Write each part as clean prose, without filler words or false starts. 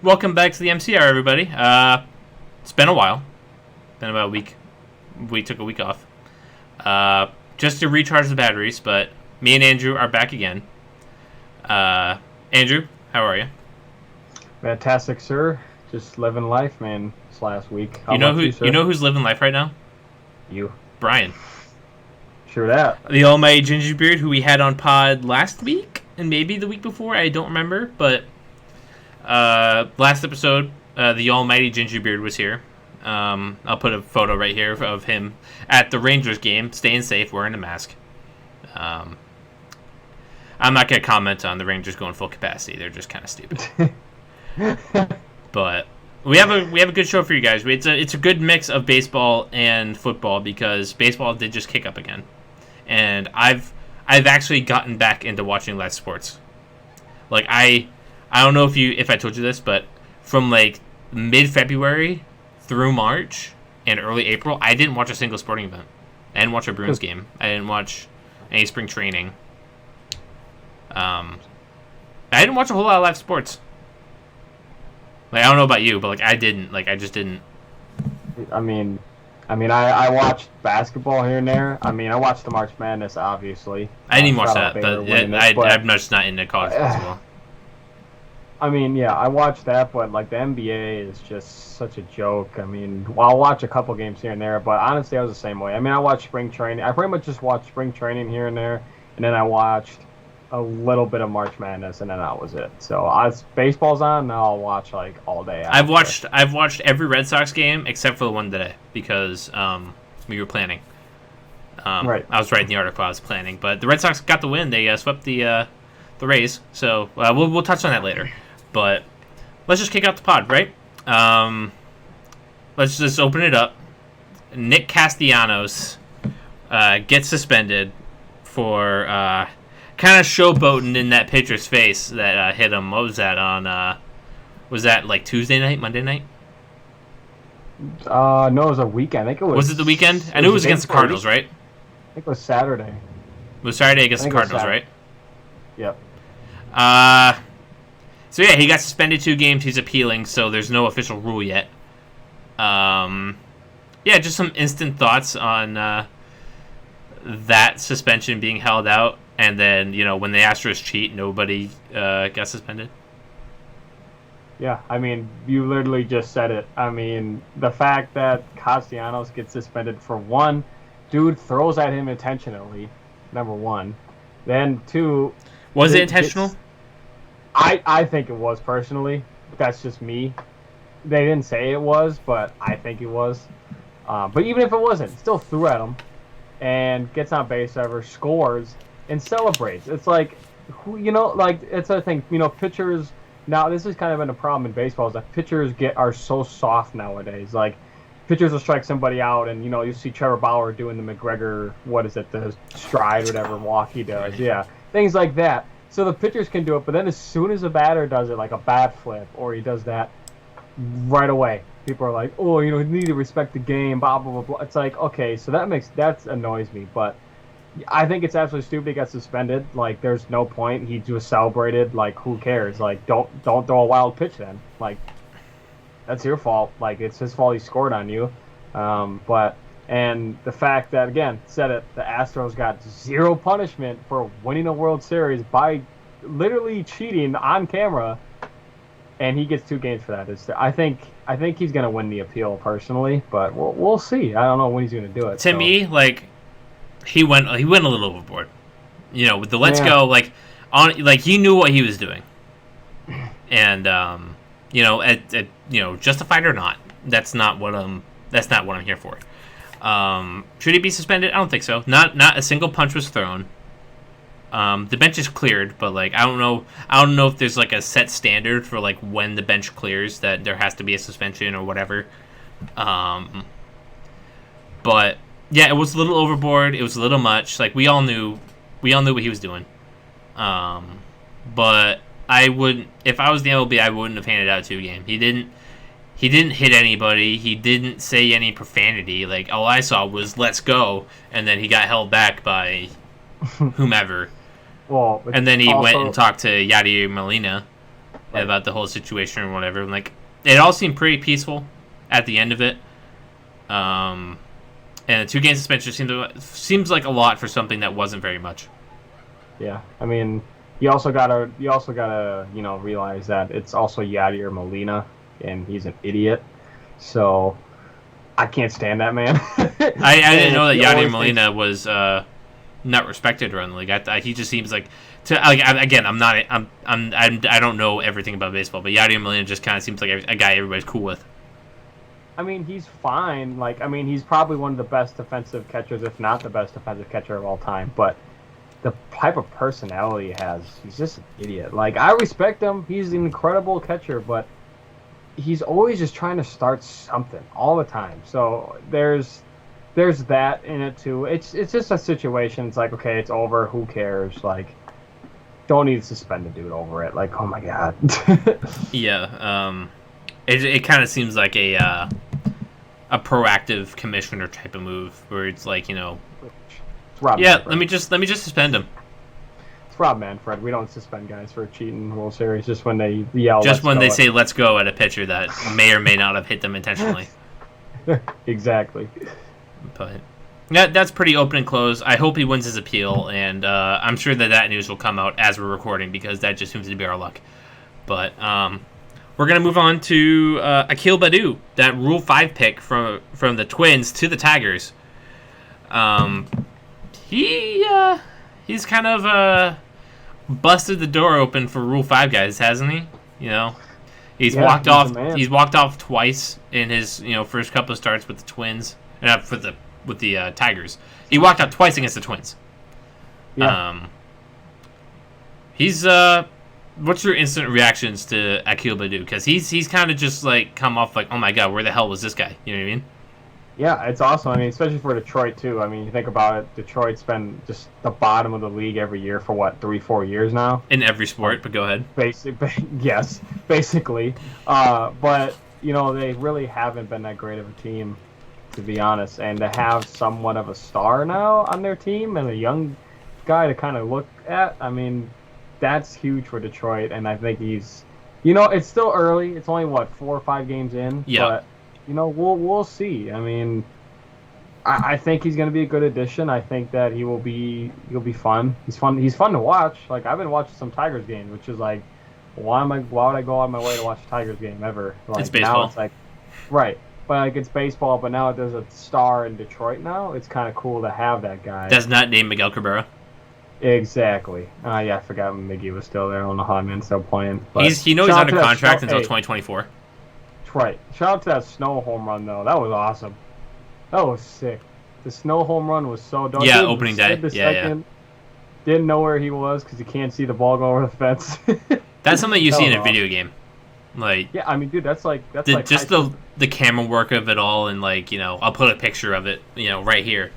Welcome back to the Emcee Hour, everybody. It's been a while. Been about a week. We took a week off. Just to recharge the batteries, but me and Andrew are back again. Andrew, how are you? Fantastic, sir. Just living life, man, this last week. You know who's living life right now? You. Brian. Sure that. The almighty Gingerbeard, who we had on pod last week, and maybe the week before, I don't remember, but last episode, the almighty Gingerbeard was here. I'll put a photo right here of him at the Rangers game, staying safe, wearing a mask. I'm not going to comment on the Rangers going full capacity. They're just kind of stupid. But we have a good show for you guys. It's a good mix of baseball and football because baseball did just kick up again. And I've actually gotten back into watching live sports. Like I don't know if I told you this, but from like mid-February through March and early April, I didn't watch a single sporting event. I didn't watch a Bruins game. I didn't watch any spring training. I didn't watch a whole lot of live sports. Like I don't know about you, but like I didn't. Like I just didn't. I mean, I watched basketball here and there. I mean, I watched the March Madness, obviously. I didn't watch that, but I'm just not into college basketball. I mean, yeah, I watched that, but like the NBA is just such a joke. I mean, I'll watch a couple games here and there, but honestly, I was the same way. I mean, I watched spring training. I pretty much just watched spring training here and there, and then I watched a little bit of March Madness, and then that was it. So as baseball's on, now I'll watch like all day. I've watched every Red Sox game except for the one today because we were planning. Right. I was writing the article I was planning, but the Red Sox got the win. They swept the Rays, so we'll touch on that later. But let's just kick out the pod, right? Let's just open it up. Nick Castellanos gets suspended for kind of showboating in that pitcher's face that hit him. What was that on? Was that like Tuesday night, Monday night? No, it was a weekend. I think it was. Was it the weekend? I knew it was against the Cardinals, right? I think it was Saturday. It was Saturday against the Cardinals, right? Yep. So yeah, he got suspended 2 games. He's appealing, so there's no official rule yet. Yeah, just some instant thoughts on that suspension being held out, and then when the Astros cheat, nobody got suspended. Yeah, I mean, you literally just said it. I mean, the fact that Castellanos gets suspended for 1, dude throws at him intentionally, number 1. Then 2... Was it intentional? I think it was, personally. That's just me. They didn't say it was, but I think it was. But even if it wasn't, still threw at him and gets on base ever, scores, and celebrates. It's like, it's a thing. Pitchers, now this has kind of been a problem in baseball, is that pitchers are so soft nowadays. Like, pitchers will strike somebody out, and, you see Trevor Bauer doing the McGregor, the stride, whatever walk he does. Yeah, things like that. So the pitchers can do it, but then as soon as a batter does it, like a bat flip, or he does that, right away, people are like, oh, you need to respect the game, blah, blah, blah, blah. It's like, okay, so that annoys me, but I think it's absolutely stupid he got suspended. Like, there's no point. He just celebrated. Like, who cares? Like, don't throw a wild pitch then. Like, that's your fault. Like, it's his fault he scored on you. And the fact that, again, the Astros got 0 punishment for winning a World Series by literally cheating on camera, and he gets 2 games for that. I think he's going to win the appeal personally, but we'll see. I don't know when he's going to do it. To me, like, he went a little overboard. With the let's go, he knew what he was doing, and justified or not, that's not what I'm here for. Should he be suspended? I don't think so. Not a single punch was thrown. The bench is cleared, but like I don't know if there's like a set standard for like when the bench clears that there has to be a suspension or whatever. But yeah, it was a little overboard. It was a little much. Like we all knew what he was doing. But I wouldn't, if I was the MLB, I wouldn't have handed out 2 games. He didn't hit anybody. He didn't say any profanity. Like, all I saw was, let's go. And then he got held back by whomever. Well, and then he went and talked to Yadier Molina. about the whole situation or whatever. And, like, it all seemed pretty peaceful at the end of it. And a 2-game suspension seems like a lot for something that wasn't very much. Yeah, I mean, you also gotta realize that it's also Yadier Molina, and he's an idiot. So I can't stand that man. I didn't know that Yadier Molina was not respected around the league. He just seems like I don't know everything about baseball, but Yadier Molina just kind of seems like a guy everybody's cool with. I mean, he's fine. Like, I mean, he's probably one of the best defensive catchers, if not the best defensive catcher of all time. But the type of personality he has, he's just an idiot. Like, I respect him. He's an incredible catcher, but he's always just trying to start something all the time. So there's that in it too. It's just a situation. It's like, okay, it's over. Who cares? Like, don't need to suspend the dude over it. Like, oh my god. Yeah. It kind of seems like a proactive commissioner type of move where it's like, you know, let me just suspend him. It's Rob Manfred. We don't suspend guys for cheating World Series just when they yell. Just when they say "let's go" at a pitcher that may or may not have hit them intentionally. Exactly. But that's pretty open and close. I hope he wins his appeal, and I'm sure that news will come out as we're recording because that just seems to be our luck. But we're going to move on to Akeel Baddoo, that Rule 5 pick from the Twins to the Tigers. He's kind of busted the door open for Rule 5 guys, hasn't he? You know, he's walked off twice in his first couple of starts with the Twins, with the Tigers. He walked out twice against the Twins. Yeah. What's your instant reactions to Akeel Baddoo? Because he's kind of just like come off like, oh my god, where the hell was this guy? You know what I mean? Yeah, it's awesome. I mean, especially for Detroit too. I mean, you think about it, Detroit's been just the bottom of the league every year for what, 3-4 years now? In every sport, but go ahead. Yes, basically. But they really haven't been that great of a team, to be honest. And to have somewhat of a star now on their team and a young guy to kind of look at, I mean, that's huge for Detroit. And I think he's, it's still early. It's only 4 or 5 games in. Yeah. But we'll see. I mean, I think he's going to be a good addition. I think that he'll be fun. He's fun to watch. Like, I've been watching some Tigers games, which is like, why would I go out of my way to watch a Tigers game ever? Like, it's baseball. Now it's like, right. But like, it's baseball, but now there's a star in Detroit now. It's kind of cool to have that guy. That's not named Miguel Cabrera. Exactly. I forgot Miggy was still there. I don't know how I'm still playing. But he's under contract until 2024. Right. Shout out to that snow home run, though. That was awesome. That was sick. The snow home run was so dope. Yeah, opening day. Yeah. Didn't know where he was because you can't see the ball go over the fence. That's something you see in a video game. Like, yeah, I mean, dude, that's just the camera work of it all, and like, I'll put a picture of it, right here.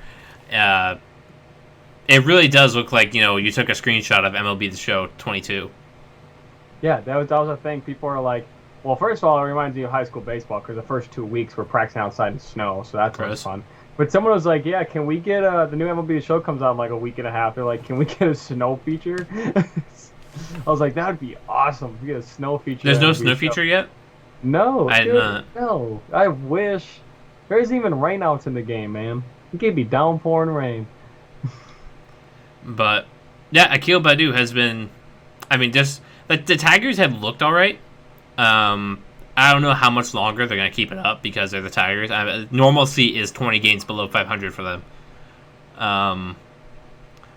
It really does look like you took a screenshot of MLB The Show 22. Yeah, that was a thing. People are like, well, first of all, it reminds me of high school baseball because the first 2 weeks we're practicing outside in snow, so that's really fun. But someone was like, yeah, can we get the new MLB The Show comes out in like a week and a half. They're like, can we get a snow feature? I was like, that would be awesome. If we get a snow feature. There's no snow feature yet? No. I did not. No. I wish. There isn't even rainouts in the game, man. It could be downpouring rain. But, yeah, Akeel Baddoo has been... I mean, just... Like, the Tigers have looked all right. I don't know how much longer they're going to keep it up because they're the Tigers. Normalcy is 20 games below 500 for them.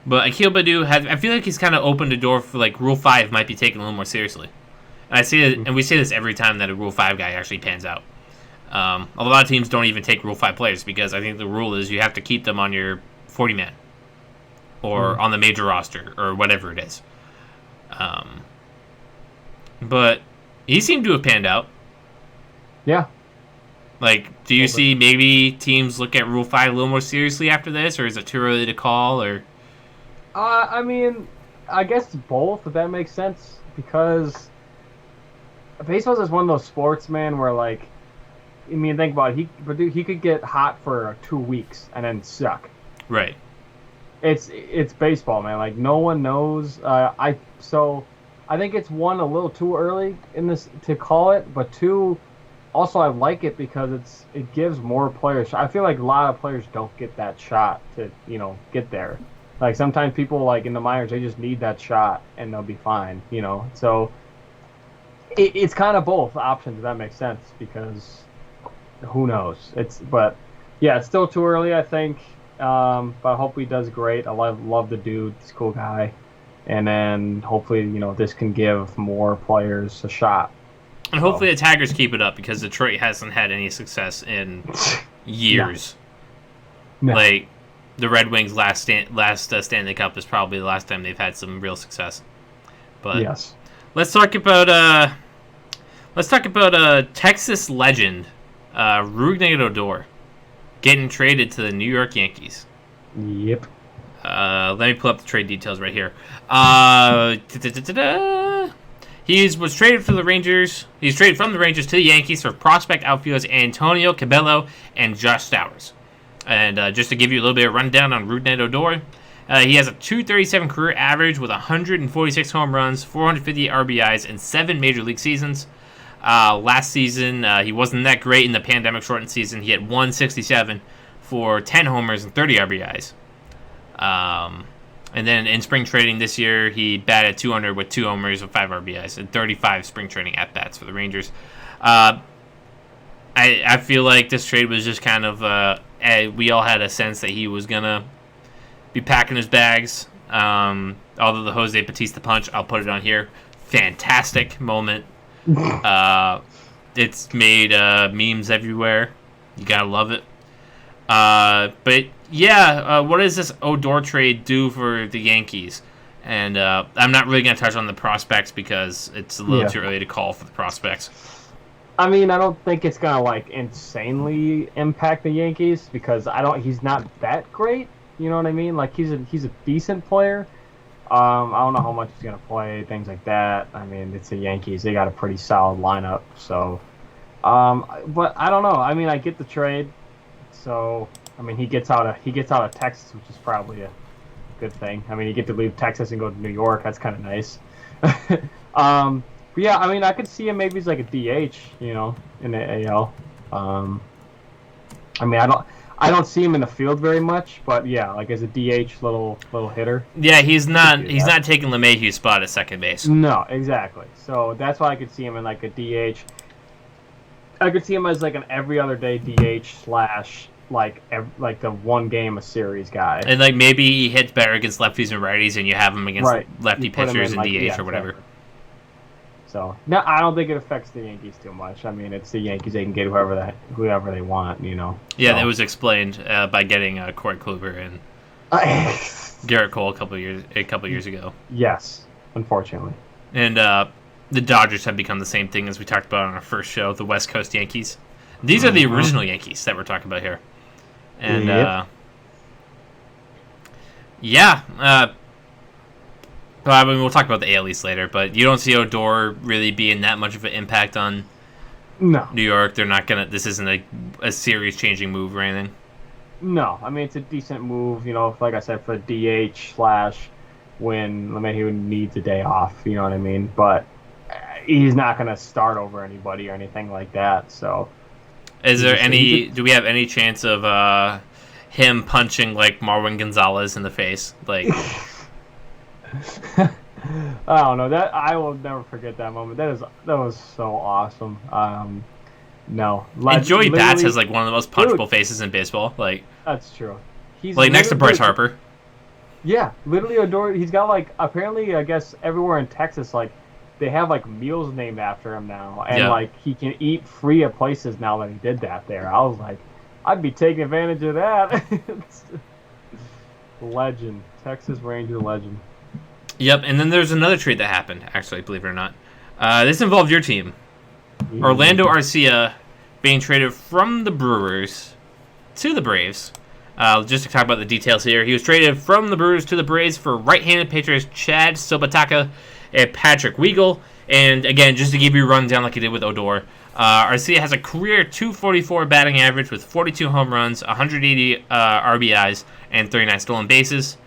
But Akeel Baddoo I feel like he's kind of opened the door for, like, Rule 5 might be taken a little more seriously. And I see it, and we say this every time that a Rule 5 guy actually pans out. A lot of teams don't even take Rule 5 players because I think the rule is you have to keep them on your 40-man or on the major roster or whatever it is. But he seemed to have panned out. Yeah. Like, do you see maybe teams look at Rule 5 a little more seriously after this, or is it too early to call, or... I mean, I guess it's both, if that makes sense, because baseball's just one of those sports, man, where, like, I mean, think about it, he could get hot for 2 weeks and then suck. Right. It's baseball, man. Like, no one knows. So I think it's one a little too early in this to call it, but two, also I like it because it gives more players. I feel like a lot of players don't get that shot to get there. Like sometimes people like in the minors they just need that shot and they'll be fine. So it's kind of both options if that makes sense because who knows? But yeah, it's still too early I think. But I hope he does great. I love the dude. He's a cool guy. And then hopefully, this can give more players a shot. And hopefully the Tigers keep it up because Detroit hasn't had any success in years. No. Like the Red Wings' last Stanley Cup is probably the last time they've had some real success. But yes, let's talk about Texas legend Rougned Odor getting traded to the New York Yankees. Yep. Let me pull up the trade details right here. He was traded for the Rangers. He's traded from the Rangers to the Yankees for prospect outfielders Antonio Cabello and Josh Stowers. And just to give you a little bit of rundown on Rougned Odor, he has a .237 career average with 146 home runs, 450 RBIs, and 7 major league seasons. Last season, he wasn't that great in the pandemic-shortened season. He had 167 for 10 homers and 30 RBIs. And then in spring training this year, he batted .200 with 2 homers and 5 RBIs and 35 spring training at-bats for the Rangers. I feel like this trade was just kind of... we all had a sense that he was going to be packing his bags. Although the Jose Bautista punch, I'll put it on here. Fantastic moment. It's made memes everywhere. You gotta love it. But yeah, what does this Odor trade do for the Yankees? And I'm not really gonna touch on the prospects because it's a little too early to call for the prospects. I mean, I don't think it's gonna like insanely impact the Yankees because he's not that great. You know what I mean? Like he's a decent player. I don't know how much he's going to play, things like that. I mean, it's the Yankees. They got a pretty solid lineup. So, but I don't know. I mean, I get the trade. So, I mean, he gets out of Texas, which is probably a good thing. I mean, you get to leave Texas and go to New York. That's kind of nice. But yeah, I mean, I could see him maybe as like a DH, in the AL. I mean, I don't see him in the field very much, but yeah, like as a DH little hitter. Yeah, he's not taking LeMahieu's spot at second base. No, exactly. So that's why I could see him in like a DH. I could see him as like an every other day DH / like the one game a series guy. And like maybe he hits better against lefties and righties, and you have him against lefty pitchers and DH or whatever. Exactly. So no, I don't think it affects the Yankees too much. I mean, it's the Yankees; they can get whoever they want, Yeah, so. That was explained by getting Corey Kluber and Garrett Cole a couple years ago. Yes, unfortunately. And the Dodgers have become the same thing as we talked about on our first show, the West Coast Yankees. These are the original Yankees that we're talking about here. And but I mean, we'll talk about the AL East later, but you don't see Odor really being that much of an impact on New York. They're not gonna. This isn't a series-changing move or anything. No, I mean it's a decent move. Like I said, for DH / when LeMahieu needs a day off. You know what I mean? But he's not gonna start over anybody or anything like that. So, is there any? Do we have any chance of him punching like Marwin Gonzalez in the face, like? I don't know. That I will never forget that moment. That was so awesome. No, and Joey Bats has like one of the most punchable faces in baseball. Like that's true. He's like next to Bryce Harper. Yeah, literally Odor. He's got like apparently I guess everywhere in Texas like they have like meals named after him now, and like he can eat free at places now that he did that there. I was like, I'd be taking advantage of that. Legend, Texas Ranger legend. Yep, and then there's another trade that happened, actually, believe it or not. This involved your team. Orlando Arcia being traded from the Brewers to the Braves. Just to talk about the details here, he was traded from the Brewers to the Braves for right-handed pitchers Chad Sobataka and Patrick Weigel. And again, just to give you a rundown like he did with Odor, Arcia has a career .244 batting average with 42 home runs, 180 RBIs, and 39 stolen bases.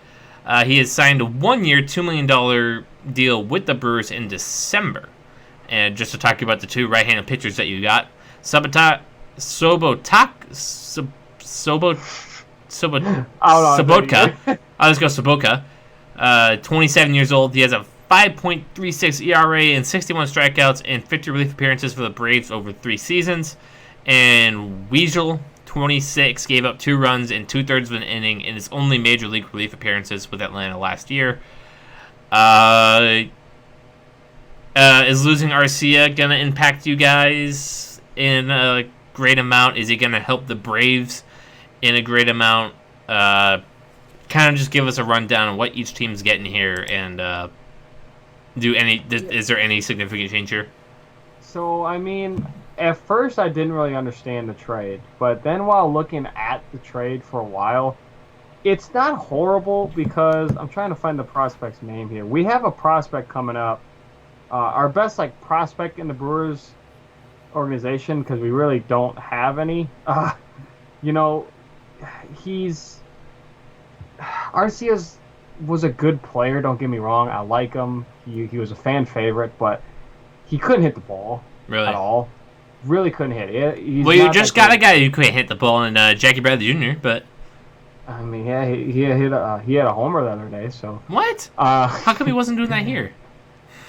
He has signed a 1-year, $2 million deal with the Brewers in December. And just to talk about the two right-handed pitchers that you got, Sobotka. Let's go Sobotka. 27 years old. He has a 5.36 ERA and 61 strikeouts and 50 relief appearances for the Braves over 3 seasons. And Weasel, 26, gave up 2 runs in 2/3 of an inning in his only major league relief appearances with Atlanta last year. Is losing Arcia going to impact you guys in a great amount? Is he going to help the Braves in a great amount? Kind of just give us a rundown on what each team's getting here, and is there any significant change here? So, I mean, at first I didn't really understand the trade, but then while looking at the trade for a while, it's not horrible because I'm trying to find the prospect's name here. We have a prospect coming up. Our best prospect in the Brewers organization, because we really don't have any. Arcia was a good player. Don't get me wrong. I like him. He was a fan favorite, but he couldn't hit the ball at all. Really couldn't hit it. You just got a guy who couldn't hit the ball in Jackie Bradley Jr., but I mean, yeah, he had a homer the other day. So what? How come he wasn't doing that here?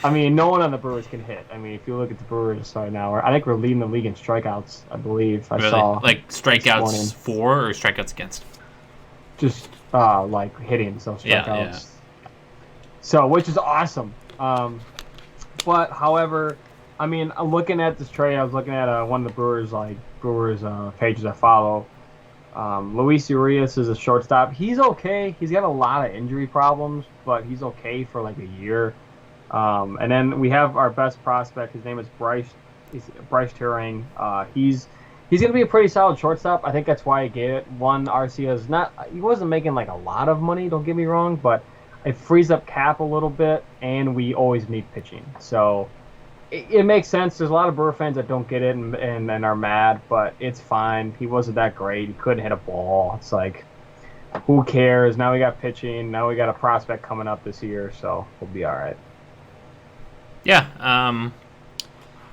I mean, no one on the Brewers can hit. I mean, if you look at the Brewers right now, I think we're leading the league in strikeouts, I believe. I saw strikeouts for or strikeouts against? Just hitting, so strikeouts. Yeah. So, which is awesome. But, however, I mean, looking at this trade, I was looking at one of the Brewers pages I follow. Luis Urias is a shortstop. He's okay. He's got a lot of injury problems, but he's okay for a year. And then we have our best prospect. His name is Bryce Turing. He's going to be a pretty solid shortstop. I think that's why I gave it. Arcia he wasn't making a lot of money, don't get me wrong, but it frees up cap a little bit, and we always need pitching. So it makes sense. There's a lot of Brewer fans that don't get it and are mad, but it's fine. He wasn't that great. He couldn't hit a ball. It's who cares? Now we got pitching. Now we got a prospect coming up this year, so we'll be all right. Yeah,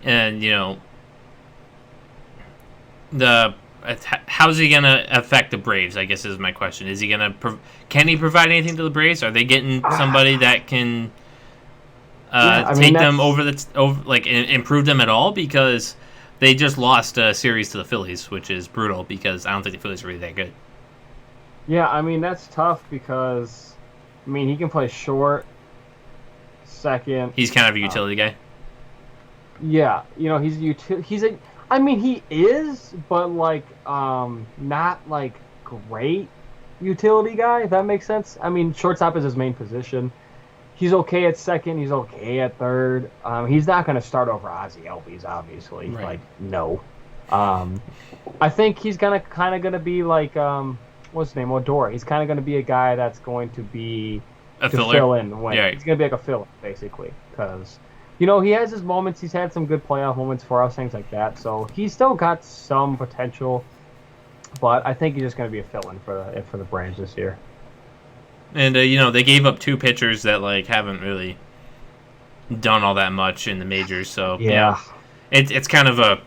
and how's he gonna affect the Braves? I guess is my question. Is he can he provide anything to the Braves? Are they getting somebody that can take them improve them at all? Because they just lost a series to the Phillies, which is brutal. Because I don't think the Phillies are really that good. Yeah, I mean that's tough because he can play short. Second, he's kind of a utility guy. Yeah, he's he is, but not great utility guy. If that makes sense. I mean, shortstop is his main position. He's okay at second. He's okay at third. He's not going to start over Ozzie Albies, obviously. Right. No. I think he's kind of be what's his name, Odor. He's kind of going to be a guy that's going to be. Fill in when he's gonna be a fill-in basically, because he has his moments. He's had some good playoff moments for us, things like that. So he's still got some potential, but I think he's just gonna be a fill-in for the Braves this year. And they gave up 2 pitchers that haven't really done all that much in the majors. So yeah, it's kind of a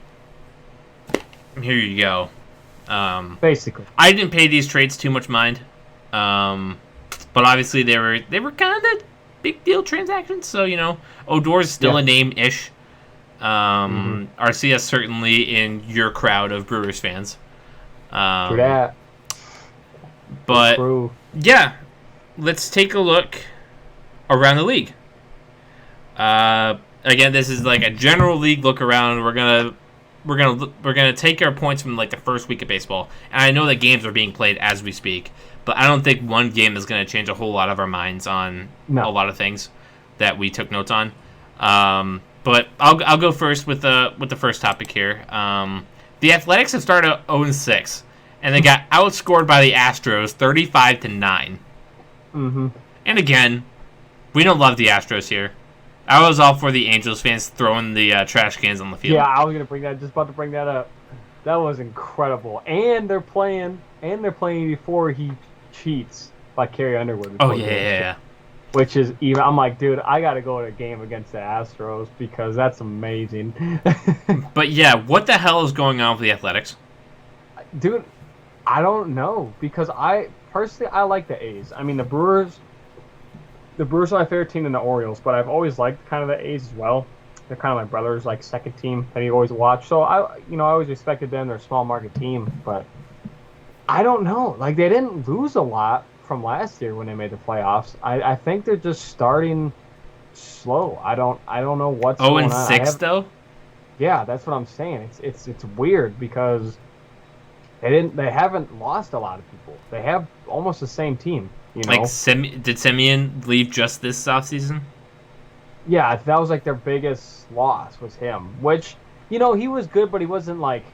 here you go. Basically, I didn't pay these trades too much mind. But obviously they were kind of big deal transactions. So Odor's still a name-ish. Arcia certainly in your crowd of Brewers fans. For that. But yeah, let's take a look around the league. Again, this is a general league look around. We're gonna take our points from the first week of baseball, and I know that games are being played as we speak. But I don't think one game is going to change a whole lot of our minds on a lot of things that we took notes on. But I'll go first with the first topic here. The Athletics have started 0-6, and they got outscored by the Astros 35-9. Mm-hmm. And again, we don't love the Astros here. I was all for the Angels fans throwing the trash cans on the field. Yeah, I was just about to bring that up. That was incredible, and they're playing before he cheats. by Carrie Underwood. Oh yeah. Which is even. I'm like, dude, I got to go to a game against the Astros because that's amazing. But yeah, what the hell is going on with the Athletics? Dude, I don't know because I like the A's. I mean, the Brewers are my favorite team than the Orioles, but I've always liked kind of the A's as well. They're kind of my brother's like second team that he always watched. So I always respected them. They're a small market team, but I don't know. Like they didn't lose a lot from last year when they made the playoffs. I think they're just starting slow. I don't know what's going on. 0-6 though. Yeah, that's what I'm saying. It's weird because they haven't lost a lot of people. They have almost the same team. You know? Like did Semien leave just this offseason? Yeah, that was like their biggest loss was him. Which he was good, but he wasn't like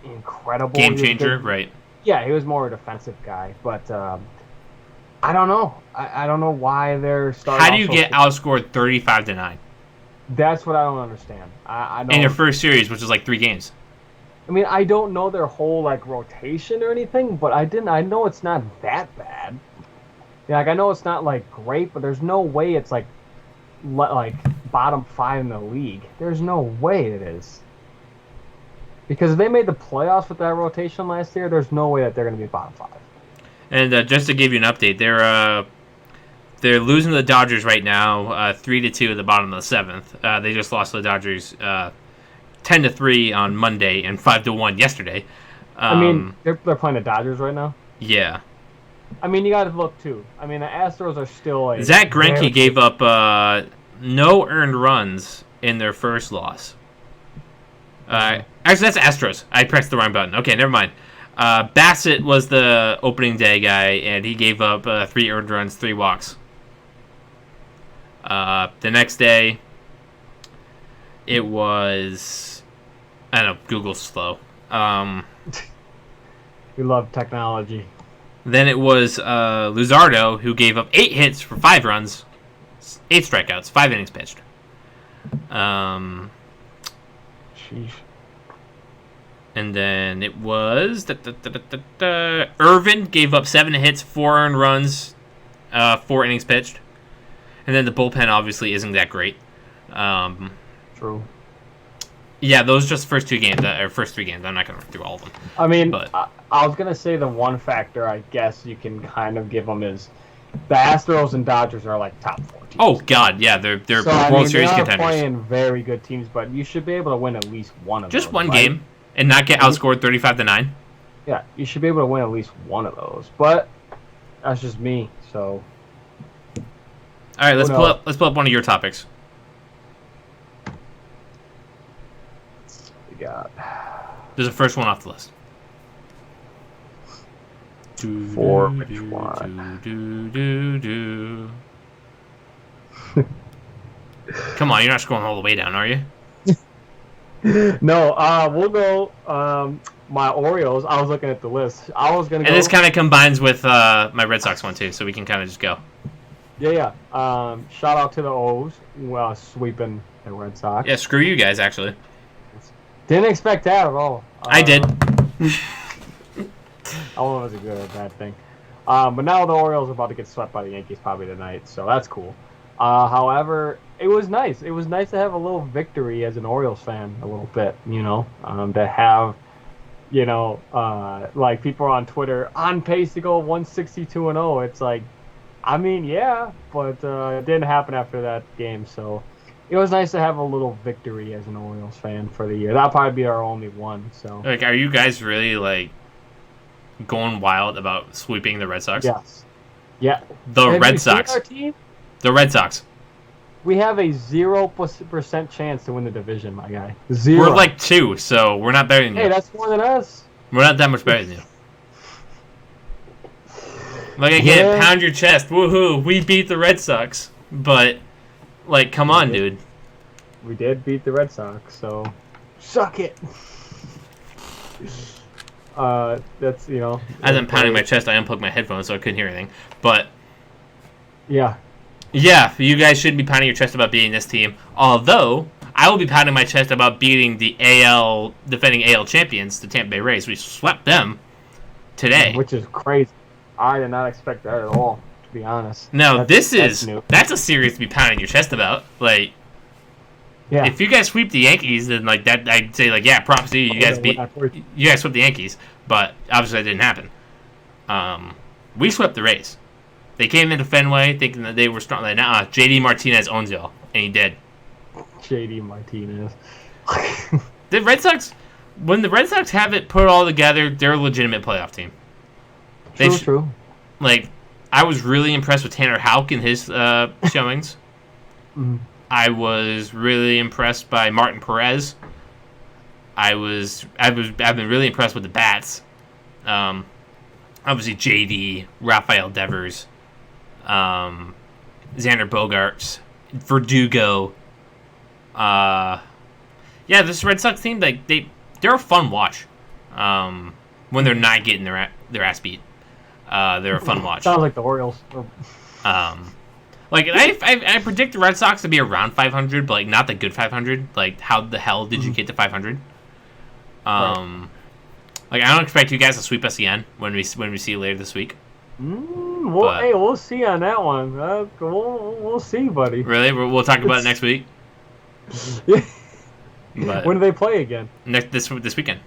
incredible. Game changer, right? Yeah, he was more a defensive guy, but I don't know. I don't know why they're starting. How do you get outscored 35-9? That's what I don't understand. I don't. In your first series, which is like 3 games. I mean, I don't know their whole like rotation or anything, but I know it's not that bad. Yeah, like I know it's not like great, but there's no way it's like bottom 5 in the league. There's no way it is. Because if they made the playoffs with that rotation last year, there's no way that they're going to be bottom 5. And just to give you an update, they're losing to the Dodgers right now, 3-2 at the bottom of the 7th. They just lost to the Dodgers 10-3 on Monday and 5-1 yesterday. I mean, they're playing the Dodgers right now. Yeah. I mean, you got to look too. I mean, the Astros are still. Zach Greinke gave up no earned runs in their first loss. Actually, that's Astros. I pressed the wrong button. Okay, never mind. Bassett was the opening day guy, and he gave up 3 earned runs, 3 walks. The next day, it was... I don't know, Google's slow. We love technology. Then it was Luzardo, who gave up 8 hits for 5 runs, 8 strikeouts, 5 innings pitched. Sheesh. And then it was... Irvin gave up 7 hits, 4 earned runs, 4 innings pitched. And then the bullpen obviously isn't that great. True. Yeah, those just first 2 games, or first 3 games. I'm not going to run through all of them. I mean, but I was going to say the one factor I guess you can kind of give them is the Astros and Dodgers are like top 4 teams. Oh, God, yeah. They're so, World Series they're contenders. Playing very good teams, but you should be able to win at least one of those. Just one game and not get outscored 35-9. Yeah, you should be able to win at least one of those. But that's just me, so... All right, let's pull up one of your topics. We got... There's the first one off the list. For which one? Come on, you're not scrolling all the way down, are you? No, we'll go. My Orioles. I was looking at the list. I was gonna. And this kind of combines with my Red Sox one too, so we can kind of just go. Yeah. Shout out to the O's, sweeping the Red Sox. Yeah, screw you guys. Actually, didn't expect that at all. I did. I don't know if it was a good or bad thing. But now the Orioles are about to get swept by the Yankees probably tonight, so that's cool. However, it was nice. It was nice to have a little victory as an Orioles fan, a little bit, to have, like people on Twitter on pace to go 162-0. It's like, I mean, yeah, but it didn't happen after that game. So it was nice to have a little victory as an Orioles fan for the year. That'll probably be our only one. So, like, are you guys really like going wild about sweeping the Red Sox? Yes. Yeah. The Red Sox. Our team? The Red Sox. We have a 0% chance to win the division, my guy. 0. We're like 2, so we're not better than you. Hey, that's more than us. We're not that much better than you. Like, I get it, pound your chest. Woohoo, we beat the Red Sox. But, like, come on, dude. We did beat the Red Sox, so suck it. That's, As I'm pounding my chest, I unplugged my headphones so I couldn't hear anything. But, yeah, you guys shouldn't be pounding your chest about beating this team. Although, I will be pounding my chest about beating the defending AL champions, the Tampa Bay Rays. We swept them today. which is crazy. I did not expect that at all, to be honest. No, that's new. That's a series to be pounding your chest about. Like, Yeah. if you guys sweep the Yankees, then like that, I'd say like, yeah, props to you. You guys swept the Yankees, but obviously that didn't happen. We swept the Rays. They came into Fenway thinking that they were strong. Like, nah, JD Martinez owns y'all, and he did. JD Martinez. The Red Sox, when the Red Sox have it put all together, they're a legitimate playoff team. True. Like, I was really impressed with Tanner Houck in his showings. Mm-hmm. I was really impressed by Martin Perez. I've been really impressed with the bats. Obviously JD, Rafael Devers, Xander Bogaerts, Verdugo. Yeah, this Red Sox team, like they're a fun watch. When they're not getting their ass beat, they're a fun watch. Sounds like the Orioles. Like I predict the Red Sox to be around 500, but like not the good 500. Like how the hell did you get to 500? Right. Like I don't expect you guys to sweep us again when we see you later this week. We'll see on that one. We'll see, buddy. Really? We'll talk about it next week. Yeah. But when do they play again? This weekend.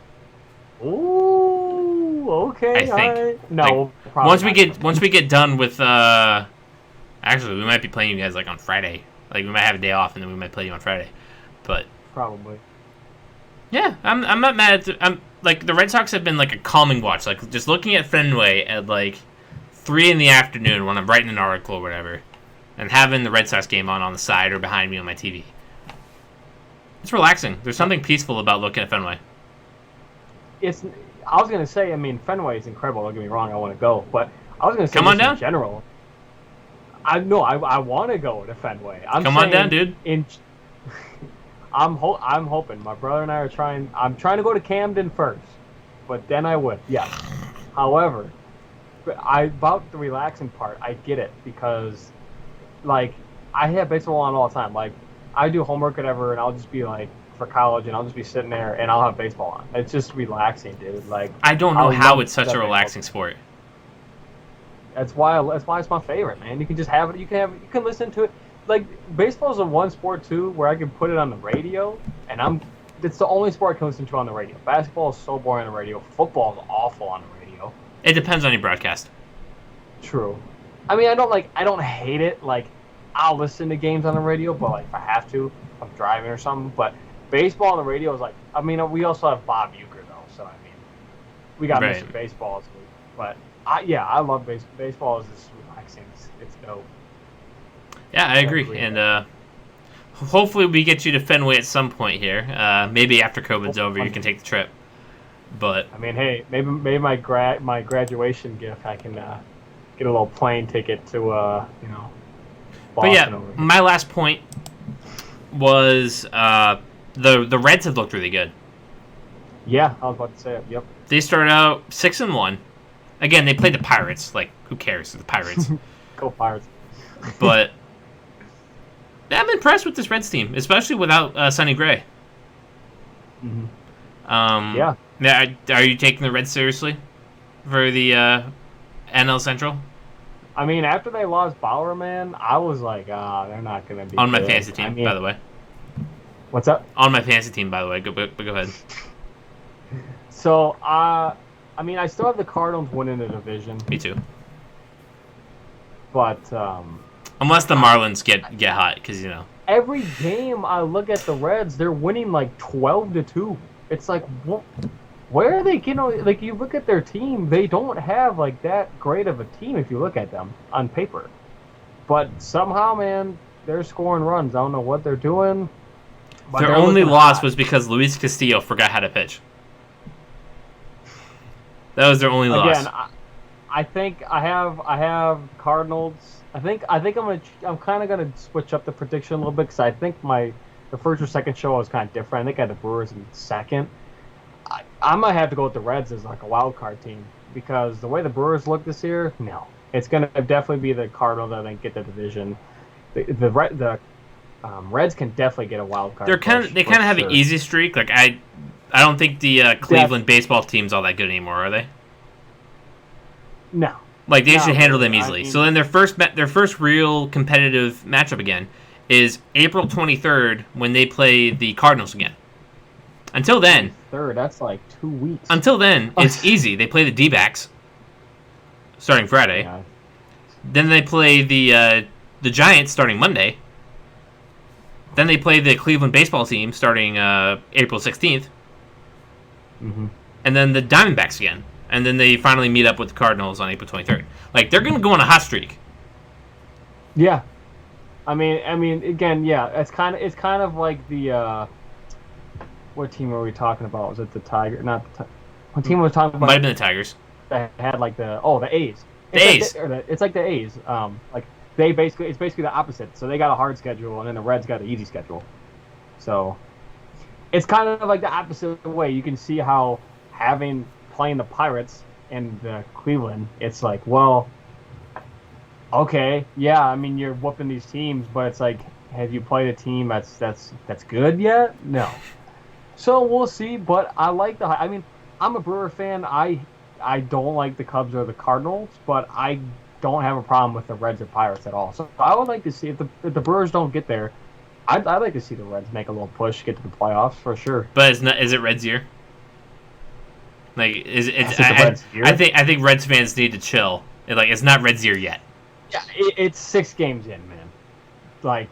Ooh, okay. I think. Right. No. Like, once we get done with actually we might be playing you guys like on Friday. Like we might have a day off and then we might play you on Friday. But probably. Yeah, I'm not mad at I'm like the Red Sox have been like a calming watch. Like just looking at Fenway at like 3 p.m. when I'm writing an article or whatever, and having the Red Sox game on the side or behind me on my TV. It's relaxing. There's something peaceful about looking at Fenway. I was gonna say, I mean, Fenway is incredible. Don't get me wrong. I want to go, but I was gonna say come on down. In general. I want to go to Fenway. Come on down, dude. I'm hoping. My brother and I are trying. I'm trying to go to Camden first, but then I would. Yeah. However, about the relaxing part, I get it because, like, I have baseball on all the time. Like, I do homework, whatever, and I'll just be like for college, and I'll just be sitting there, and I'll have baseball on. It's just relaxing, dude. Like, I don't know how it's such a relaxing sport. That's why it's my favorite, man. You can just have it. You can listen to it. Like, baseball is the one sport too where I can put it on the radio, and it's the only sport I can listen to on the radio. Basketball is so boring on the radio. Football is awful on the radio. It depends on your broadcast. True. I mean, I don't hate it. Like, I'll listen to games on the radio, but like if I have to, if I'm driving or something. But baseball on the radio is like, I mean, we also have Bob Uecker though, so I mean, we got right. Mr. Baseball this week. But I love baseball. Baseball is just relaxing. It's dope. Yeah, I agree. And hopefully we get you to Fenway at some point here. Maybe after COVID's over, you can take the trip. But I mean, hey, maybe my graduation gift, I can get a little plane ticket to Boston. But yeah, my last point was the Reds have looked really good. Yeah, I was about to say it. Yep. They started out 6-1. Again, they played the Pirates. Like, who cares? The Pirates. Go Pirates. But I'm impressed with this Reds team, especially without Sonny Gray. Mm-hmm. Yeah. Are you taking the Reds seriously for the NL Central? I mean, after they lost Bauer, man, I was like, they're not going to be on my good. fantasy team, by the way. What's up? On my fantasy team, by the way. Go ahead. So, I mean, I still have the Cardinals winning the division. Me too. But unless the Marlins get hot, because every game I look at the Reds, they're winning like 12-2. It's like, where are they getting? Like, you look at their team, they don't have like that great of a team if you look at them on paper. But somehow, man, they're scoring runs. I don't know what they're doing. Their only loss was because Luis Castillo forgot how to pitch. That was their only loss. Again, I think I have Cardinals. I think I'm kind of gonna switch up the prediction a little bit because I think the first or second show was kind of different. I think I had the Brewers in second. I might have to go with the Reds as like a wild card team because the way the Brewers look this year, no, it's gonna definitely be the Cardinals that get the division. The Reds can definitely get a wild card. They kind of have an easy streak. Like I don't think the Cleveland baseball team's all that good anymore, are they? No, Like they should handle really. them easily. I mean, So then their first real competitive matchup again is April 23rd when they play the Cardinals again. Until then, that's like 2 weeks. Until then, it's easy. They play the D-backs starting Friday. Yeah. Then they play the Giants starting Monday. Then they play the Cleveland baseball team starting April 16th. Mm-hmm. And then the Diamondbacks again. And then they finally meet up with the Cardinals on April 23rd. Like, they're going to go on a hot streak. Yeah. I mean, again, yeah, it's kind of like the what team were we talking about? Was it the Tiger? Not the what team was talking about? Might have been the Tigers. That had like the A's. It's like the A's. Like it's basically the opposite. So they got a hard schedule, and then the Reds got an easy schedule. So it's kind of like the opposite way. You can see how playing the Pirates and the Cleveland, it's like, well, okay, yeah, I mean you're whooping these teams, but it's like, have you played a team that's good yet? No. So we'll see. But I like I mean, I'm a Brewer fan. I don't like the Cubs or the Cardinals, but I don't have a problem with the Reds or Pirates at all. So I would like to see if the Brewers don't get there, I'd like to see the Reds make a little push, get to the playoffs for sure. But is it Reds year? Like Reds year? I think Reds fans need to chill. It's not Reds year yet. Yeah, it's 6 games in, man. Like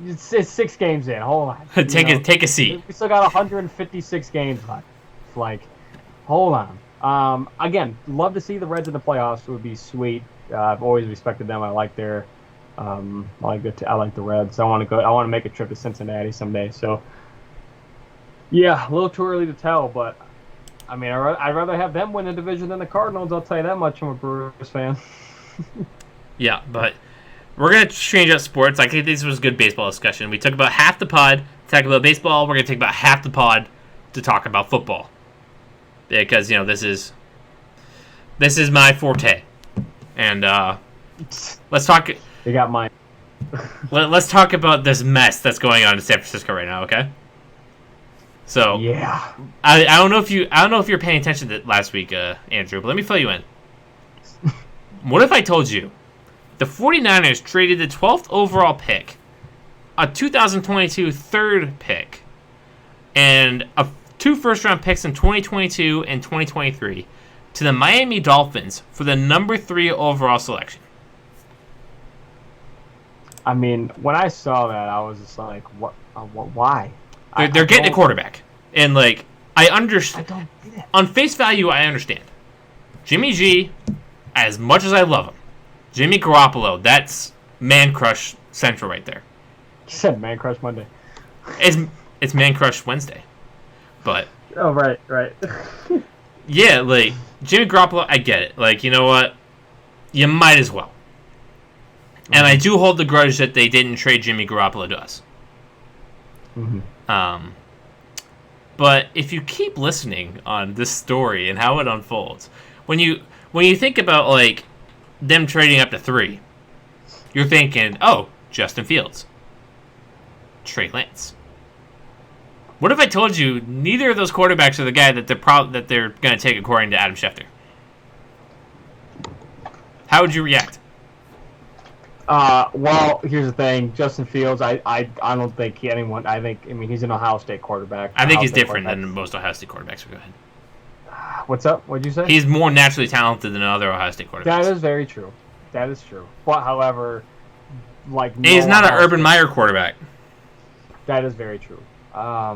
it's 6 games in. Hold on. Take a seat. We still got 156 games left. Like, hold on. Again, love to see the Reds in the playoffs. It would be sweet. I've always respected them. I like their, I like the Reds. I want to make a trip to Cincinnati someday. So, yeah, a little too early to tell, but I mean, I'd rather have them win the division than the Cardinals. I'll tell you that much. I'm a Brewers fan. Yeah, but we're gonna change up sports. I think this was a good baseball discussion. We took about half the pod to talk about baseball. We're gonna take about half the pod to talk about football, because this is my forte. And let's talk. You got mine. Let's talk about this mess that's going on in San Francisco right now. Okay. So yeah, I don't know if you're paying attention to last week, Andrew, but let me fill you in. What if I told you the 49ers traded the 12th overall pick, a 2022 third pick, and 2 first-round picks in 2022 and 2023 to the Miami Dolphins for the number 3 overall selection? I mean, when I saw that, I was just like, "What? Why?" They're getting a quarterback, and I understand. I don't get it. On face value, I understand. Jimmy G, as much as I love him, Jimmy Garoppolo, that's man crush central right there. You said man crush Monday. It's man crush Wednesday, but oh right. yeah, Jimmy Garoppolo, I get it. You know what? You might as well. And I do hold the grudge that they didn't trade Jimmy Garoppolo to us. Mm-hmm. But if you keep listening on this story and how it unfolds, when you think about them trading up to 3, you're thinking, oh, Justin Fields, Trey Lance. What if I told you neither of those quarterbacks are the guy that they're going to take according to Adam Schefter? How would you react? Well, here's the thing. Justin Fields, I don't think anyone. I mean, he's an Ohio State quarterback. I think he's different than most Ohio State quarterbacks. Go ahead. What's up? What'd you say? He's more naturally talented than other Ohio State quarterbacks. That is very true. That is true. But, however, he's not an Urban Meyer quarterback. That is very true. I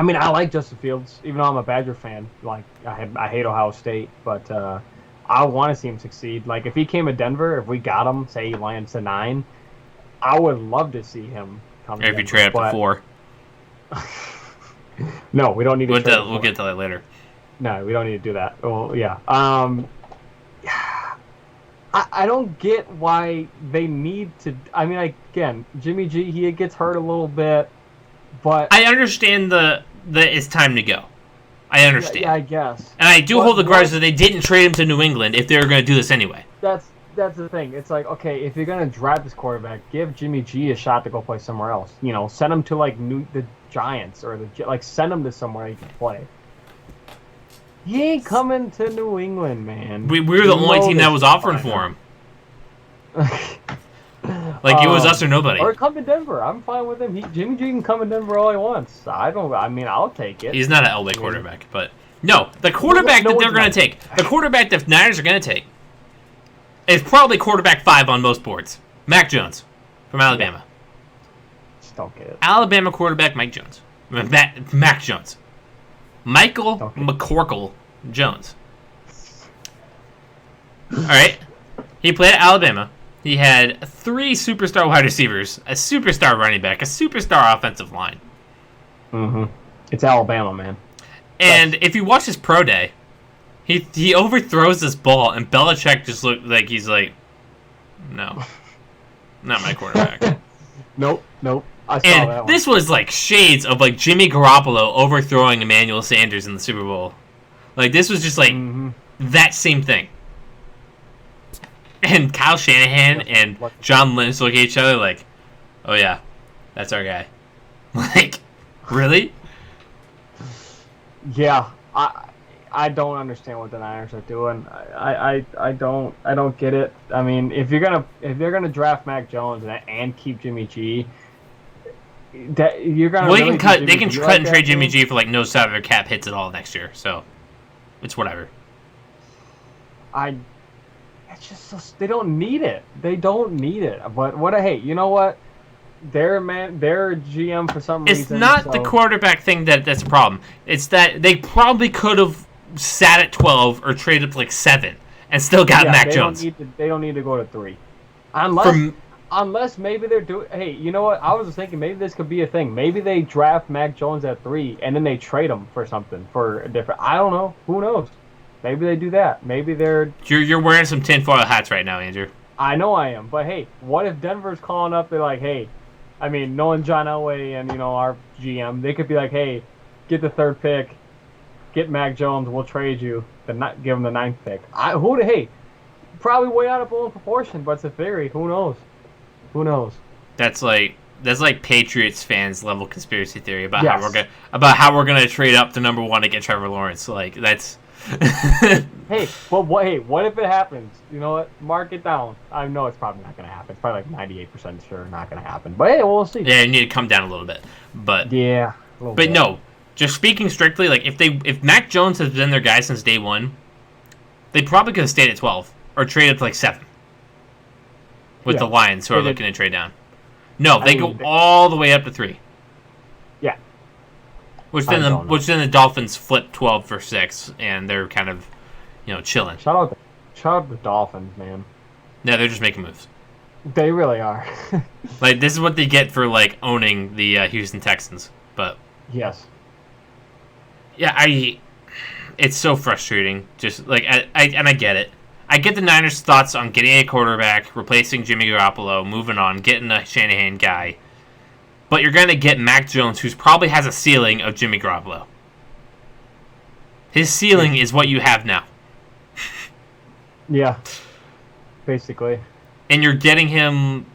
mean, I like Justin Fields, even though I'm a Badger fan. I hate Ohio State, but I want to see him succeed. If he came to Denver, if we got him, say he lands to 9, I would love to see him come. Or if you trade up to 4. No, we don't need to. We'll get to that later. No, we don't need to do that. Well, yeah. I don't get why they need to. I mean, again, Jimmy G, he gets hurt a little bit, but I understand that it's time to go. I understand. Yeah, I guess. And I do hold the grudge that they didn't trade him to New England if they were going to do this anyway. That's the thing. It's okay, if you're going to draft this quarterback, give Jimmy G a shot to go play somewhere else. Send him to the Giants or send him to somewhere he can play. He ain't coming to New England, man. We were the only team that was offering for him. Like, it was us or nobody. Or come to Denver. I'm fine with him. Jimmy G can come to Denver all he wants. I'll take it. He's not an LA quarterback, but no, the quarterback that they're going to take, the quarterback that the Niners are going to take, is probably quarterback 5 on most boards. Mac Jones from Alabama. Yeah. Just don't get it. Alabama quarterback Mac Jones. Mac Jones. Michael McCorkle Jones. All right. He played at Alabama. He had 3 superstar wide receivers, a superstar running back, a superstar offensive line. Mm-hmm. It's Alabama, man. And if you watch his pro day, he overthrows this ball, and Belichick just looked like he's like, no, not my quarterback. Nope. I saw And that one. this was like shades of like Jimmy Garoppolo overthrowing Emmanuel Sanders in the Super Bowl. Like, this was just like that same thing. And Kyle Shanahan and John Lynch look at each other like, oh yeah, that's our guy. Like, really? Yeah, I don't understand what the Niners are doing. I don't get it. I mean, if they're gonna draft Mac Jones and keep Jimmy G, you're gonna. Well, really they can cut and trade Jimmy G for like no salary cap hits at all next year, so it's whatever. It's just so, they don't need it. They don't need it. But hey, you know what? They're GM for some reason. It's not the quarterback thing that's a problem. It's that they probably could have sat at 12 or traded for like 7 and still got Mac Jones. They don't need to go to 3, unless maybe they're doing. Hey, you know what? I was just thinking maybe this could be a thing. Maybe they draft Mac Jones at 3 and then they trade him for something for a different. I don't know. Who knows? Maybe they do that. Maybe they're. You're wearing some tinfoil hats right now, Andrew. I know I am, but hey, what if Denver's calling up? They're like, hey, I mean, knowing John Elway and our GM, they could be like, hey, get the 3rd pick, get Mac Jones, we'll trade you, give him the 9th pick. Hey, probably way out of proportion, but it's a theory. Who knows? Who knows? That's like Patriots fans level conspiracy theory about how we're gonna trade up to number 1 to get Trevor Lawrence. Like, that's. Hey, what if it happens? You know what? Mark it down. I know it's probably not going to happen. It's probably like 98% sure not going to happen. But hey, we'll see. Yeah, you need to come down a little bit. But yeah, no, just speaking strictly, like if Mac Jones has been their guy since day 1, they probably could have stayed at 12 or traded to like 7 with the Lions who are looking to trade down. No, they go all the way up to 3. Yeah. Which then the Dolphins flip 12 for 6, and they're kind of, chilling. Shout out the Dolphins, man. Yeah, they're just making moves. They really are. Like, this is what they get for like owning the Houston Texans. But yes. Yeah, it's so frustrating. Just like I get it. I get the Niners' thoughts on getting a quarterback, replacing Jimmy Garoppolo, moving on, getting a Shanahan guy. But you're going to get Mac Jones, who probably has a ceiling of Jimmy Garoppolo. His ceiling is what you have now. Yeah, basically. And you're getting him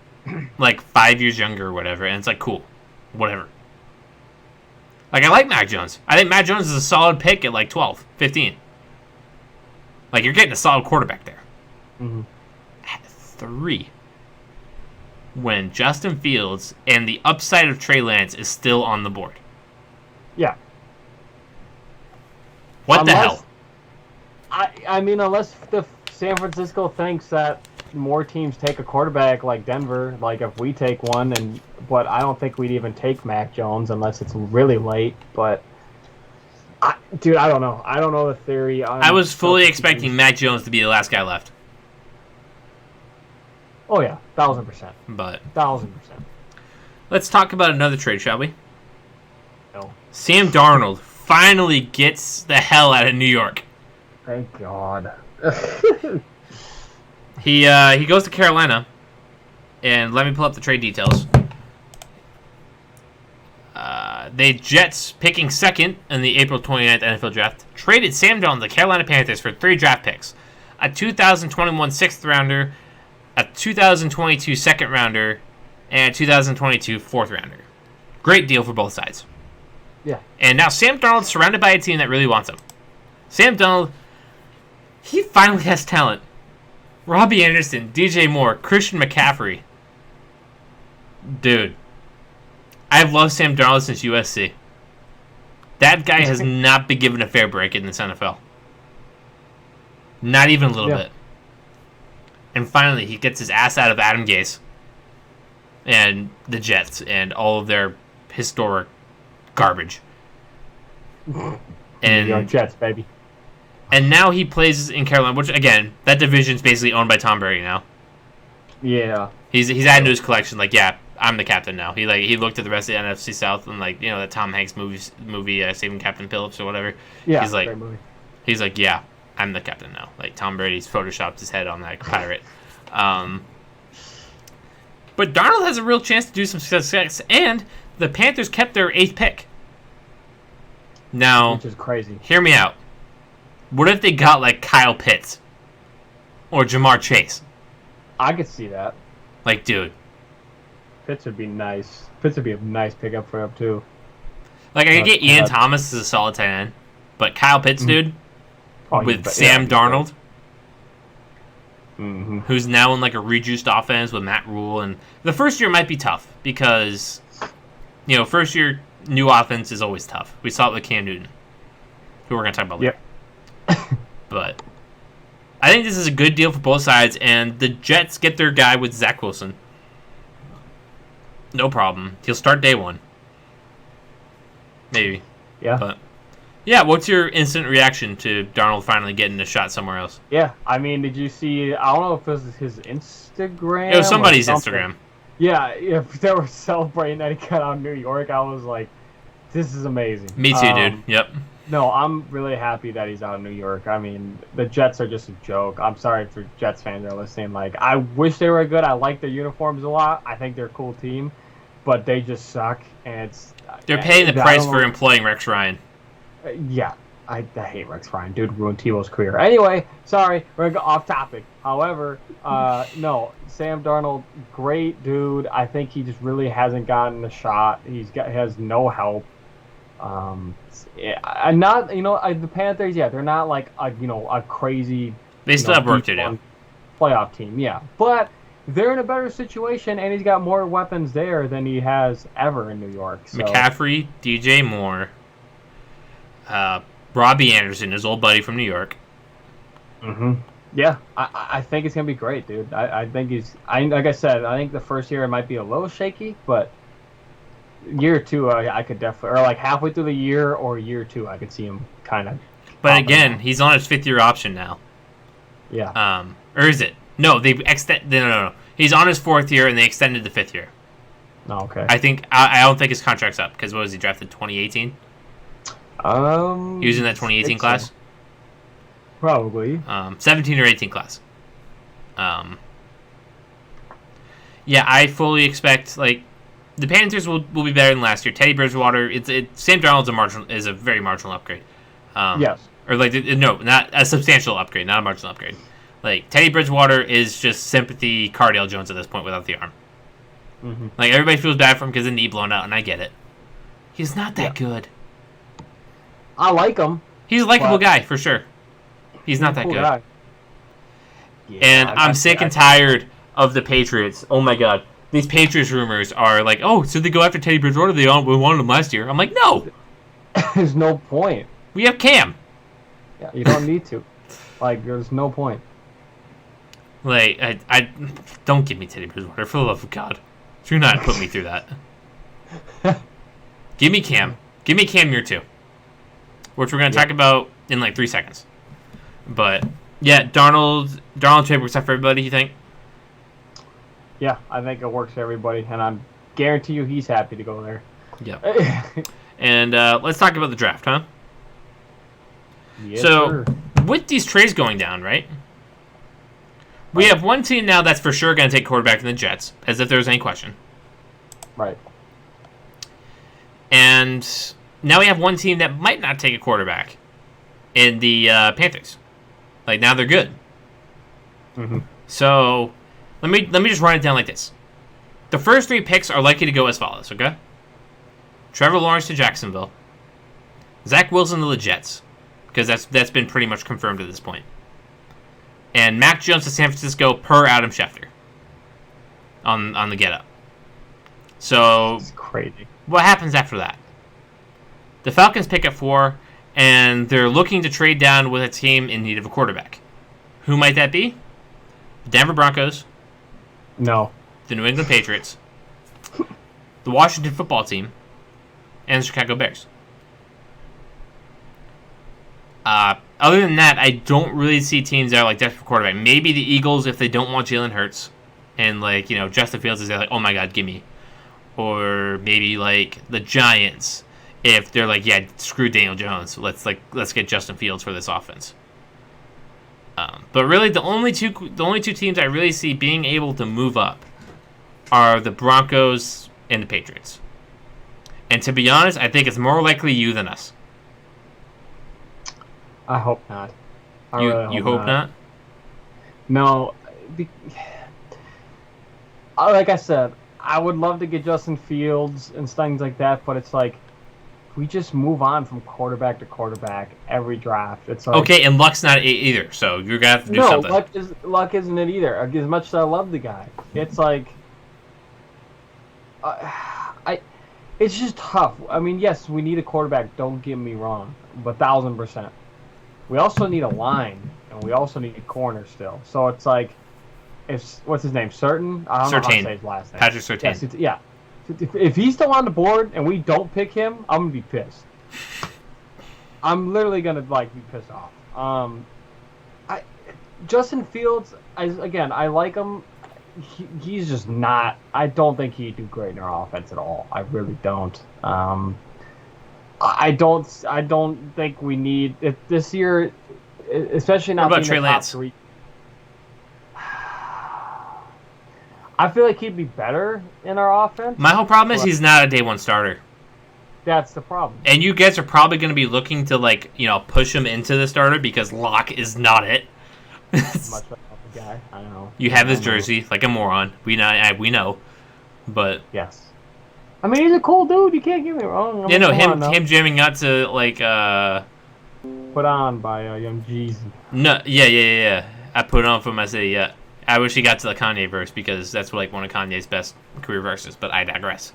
like 5 years younger or whatever, and it's like, cool, whatever. Like, I like Mac Jones. I think Mac Jones is a solid pick at like 12, 15. Like, you're getting a solid quarterback there. Mm-hmm. At 3. When Justin Fields and the upside of Trey Lance is still on the board. Yeah. What the hell? I mean, unless the San Francisco thinks that more teams take a quarterback like Denver, like if we take one, but I don't think we'd even take Mac Jones unless it's really late. But, dude, I don't know. I don't know the theory. I was fully expecting Mac Jones to be the last guy left. Oh, yeah. 1,000%. But 1,000%. Let's talk about another trade, shall we? No. Sam Darnold finally gets the hell out of New York. Thank God. He goes to Carolina, and let me pull up the trade details. The Jets, picking 2nd in the April 29th NFL Draft, traded Sam Darnold to the Carolina Panthers for 3 draft picks, a 2021 6th rounder, a 2022 2nd rounder, and a 2022 4th rounder. Great deal for both sides. Yeah. And now Sam Darnold's surrounded by a team that really wants him. Sam Darnold, he finally has talent. Robbie Anderson, DJ Moore, Christian McCaffrey. Dude, I've loved Sam Darnold since USC. That guy has not been given a fair break in this NFL. Not even a little bit. And finally, he gets his ass out of Adam Gase and the Jets and all of their historic garbage. And New York Jets, baby. And now he plays in Carolina, which, again, that division's basically owned by Tom Brady now. Yeah. He's added to his collection, like, yeah, I'm the captain now. He looked at the rest of the NFC South and, like, you know, that Tom Hanks movie Saving Captain Phillips or whatever. Yeah, he's like, great movie. He's like, yeah, I'm the captain now. Like, Tom Brady's photoshopped his head on that pirate. But Darnold has a real chance to do some success, and the Panthers kept their 8th pick. Now, which is crazy. Hear me out. What if they got, like, Kyle Pitts or Jamar Chase? I could see that. Like, dude. Pitts would be nice. Pitts would be a nice pickup for him, too. Like, I could get Ian Thomas as a solid tight end, but Kyle Pitts, dude, with Sam Darnold, who's now in, like, a rejuiced offense with Matt Rule, and the first year might be tough because, you know, first year new offense is always tough. We saw it with Cam Newton, who we're going to talk about later. But I think this is a good deal for both sides, and the Jets get their guy with Zach Wilson. No problem. He'll start day one. Maybe. Yeah. But yeah, what's your instant reaction to Darnold finally getting a shot somewhere else? Yeah, I mean, did you see? I don't know if it was his Instagram. It was somebody's Instagram. Yeah, if they were celebrating that he got out of New York, I was like, "This is amazing." Me too, dude. Yep. No, I'm really happy that he's out of New York. I mean, the Jets are just a joke. I'm sorry for Jets fans that are listening. Like, I wish they were good. I like their uniforms a lot. I think they're a cool team, but they just suck. And they're paying the price for employing Rex Ryan. Yeah, I hate Rex Ryan. Dude ruined Tebow's career. Anyway, sorry, we're going to go off topic. However, no, Sam Darnold, great dude. I think he just really hasn't gotten a shot. He has no help. I'm not, the Panthers, they're not like a crazy. They still have work to do. Playoff team, yeah, but they're in a better situation, and he's got more weapons there than he has ever in New York. So. McCaffrey, DJ Moore, Robbie Anderson, his old buddy from New York. Yeah, I think it's gonna be great, dude. I think like I said, I think the first year it might be a little shaky, but. Year two, I could definitely, or like halfway through the year or year two, I could see him kind of. But again, he's on his 5th year option now. Yeah. Or is it? No, they extend. No. He's on his 4th year, and they extended the 5th year. Oh, okay. I don't think his contract's up because what was he drafted 2018? He was in that 2018 class. So. Probably. 17 or 18 class. Yeah, I fully expect the Panthers will be better than last year. Teddy Bridgewater, Sam Darnold's is a very marginal upgrade. Yes. Or no, not a substantial upgrade, not a marginal upgrade. Like Teddy Bridgewater is just sympathy Cardale Jones at this point without the arm. Like everybody feels bad for him because the knee blown out, and I get it. He's not that good. I like him. He's a likable guy for sure. He's not that good. Guy. Yeah, and I'm sick and tired of the Patriots. Oh my god. These Patriots rumors are like, oh, so they go after Teddy Bridgewater? We wanted him last year. I'm like, no. There's no point. We have Cam. Yeah, you don't need to. There's no point. I don't give me Teddy Bridgewater for the love of God. Do not put me through that. Give me Cam. Give me Cam year 2, which we're going to talk about in 3 seconds. But yeah, Darnold trade works out for everybody. You think? Yeah, I think it works for everybody, and I guarantee you he's happy to go there. Yep. And let's talk about the draft, huh? Yes, so, sir. With these trades going down, right? We have one team now that's for sure going to take quarterback from the Jets, as if there was any question. Right. And now we have one team that might not take a quarterback in the Panthers. Now they're good. So... Let me just run it down like this. The first 3 picks are likely to go as follows, okay? Trevor Lawrence to Jacksonville. Zach Wilson to the Jets. because that's been pretty much confirmed at this point. And Mac Jones to San Francisco per Adam Schefter on the get-up. So It's crazy. what happens after that? The Falcons pick at 4, and they're looking to trade down with a team in need of a quarterback. Who might that be? The Denver Broncos, No. the New England Patriots, the Washington football team, and the Chicago Bears. Other than that, I don't really see teams that are like desperate for quarterback. Maybe the Eagles if they don't want Jalen Hurts, and like Justin Fields is like, oh my God, give me. Or maybe like the Giants if they're like, yeah, screw Daniel Jones, let's get Justin Fields for this offense. But really, the only two teams I really see being able to move up are the Broncos and the Patriots. And to be honest, I think it's more likely you than us. I hope not. You hope not? No. Like I said, I would love to get Justin Fields and things like that, but it's like we just move on from quarterback to quarterback every draft. It's like, okay, and Luck's not either, so you're gonna have to do something. No, Luck isn't it either. As much as I love the guy, it's like it's just tough. I mean, yes, we need a quarterback. Don't get me wrong, but 1000%. We also need a line, and we also need a corner still. So it's like, what's his name? Certain? I don't know how to say his last name. Patrick Surtain. Yes, yeah. If he's still on the board and we don't pick him, I'm gonna be pissed. I'm literally gonna be pissed off. Justin Fields, I like him. He's just not. I don't think he'd do great in our offense at all. I really don't. I don't think we need it this year, especially not. What about being Trey Lance? 3. I feel like he'd be better in our offense. My whole problem is he's not a day one starter. That's the problem. And you guys are probably going to be looking to push him into the starter because Locke is not it. Much of a guy, I don't know. You have his jersey like a moron. We know, but yes. I mean, he's a cool dude. You can't get me wrong. Him jamming out to put on by Young Jeezy. No, yeah. I put on for my city. Yeah. I wish he got to the Kanye verse because that's one of Kanye's best career verses, but I digress.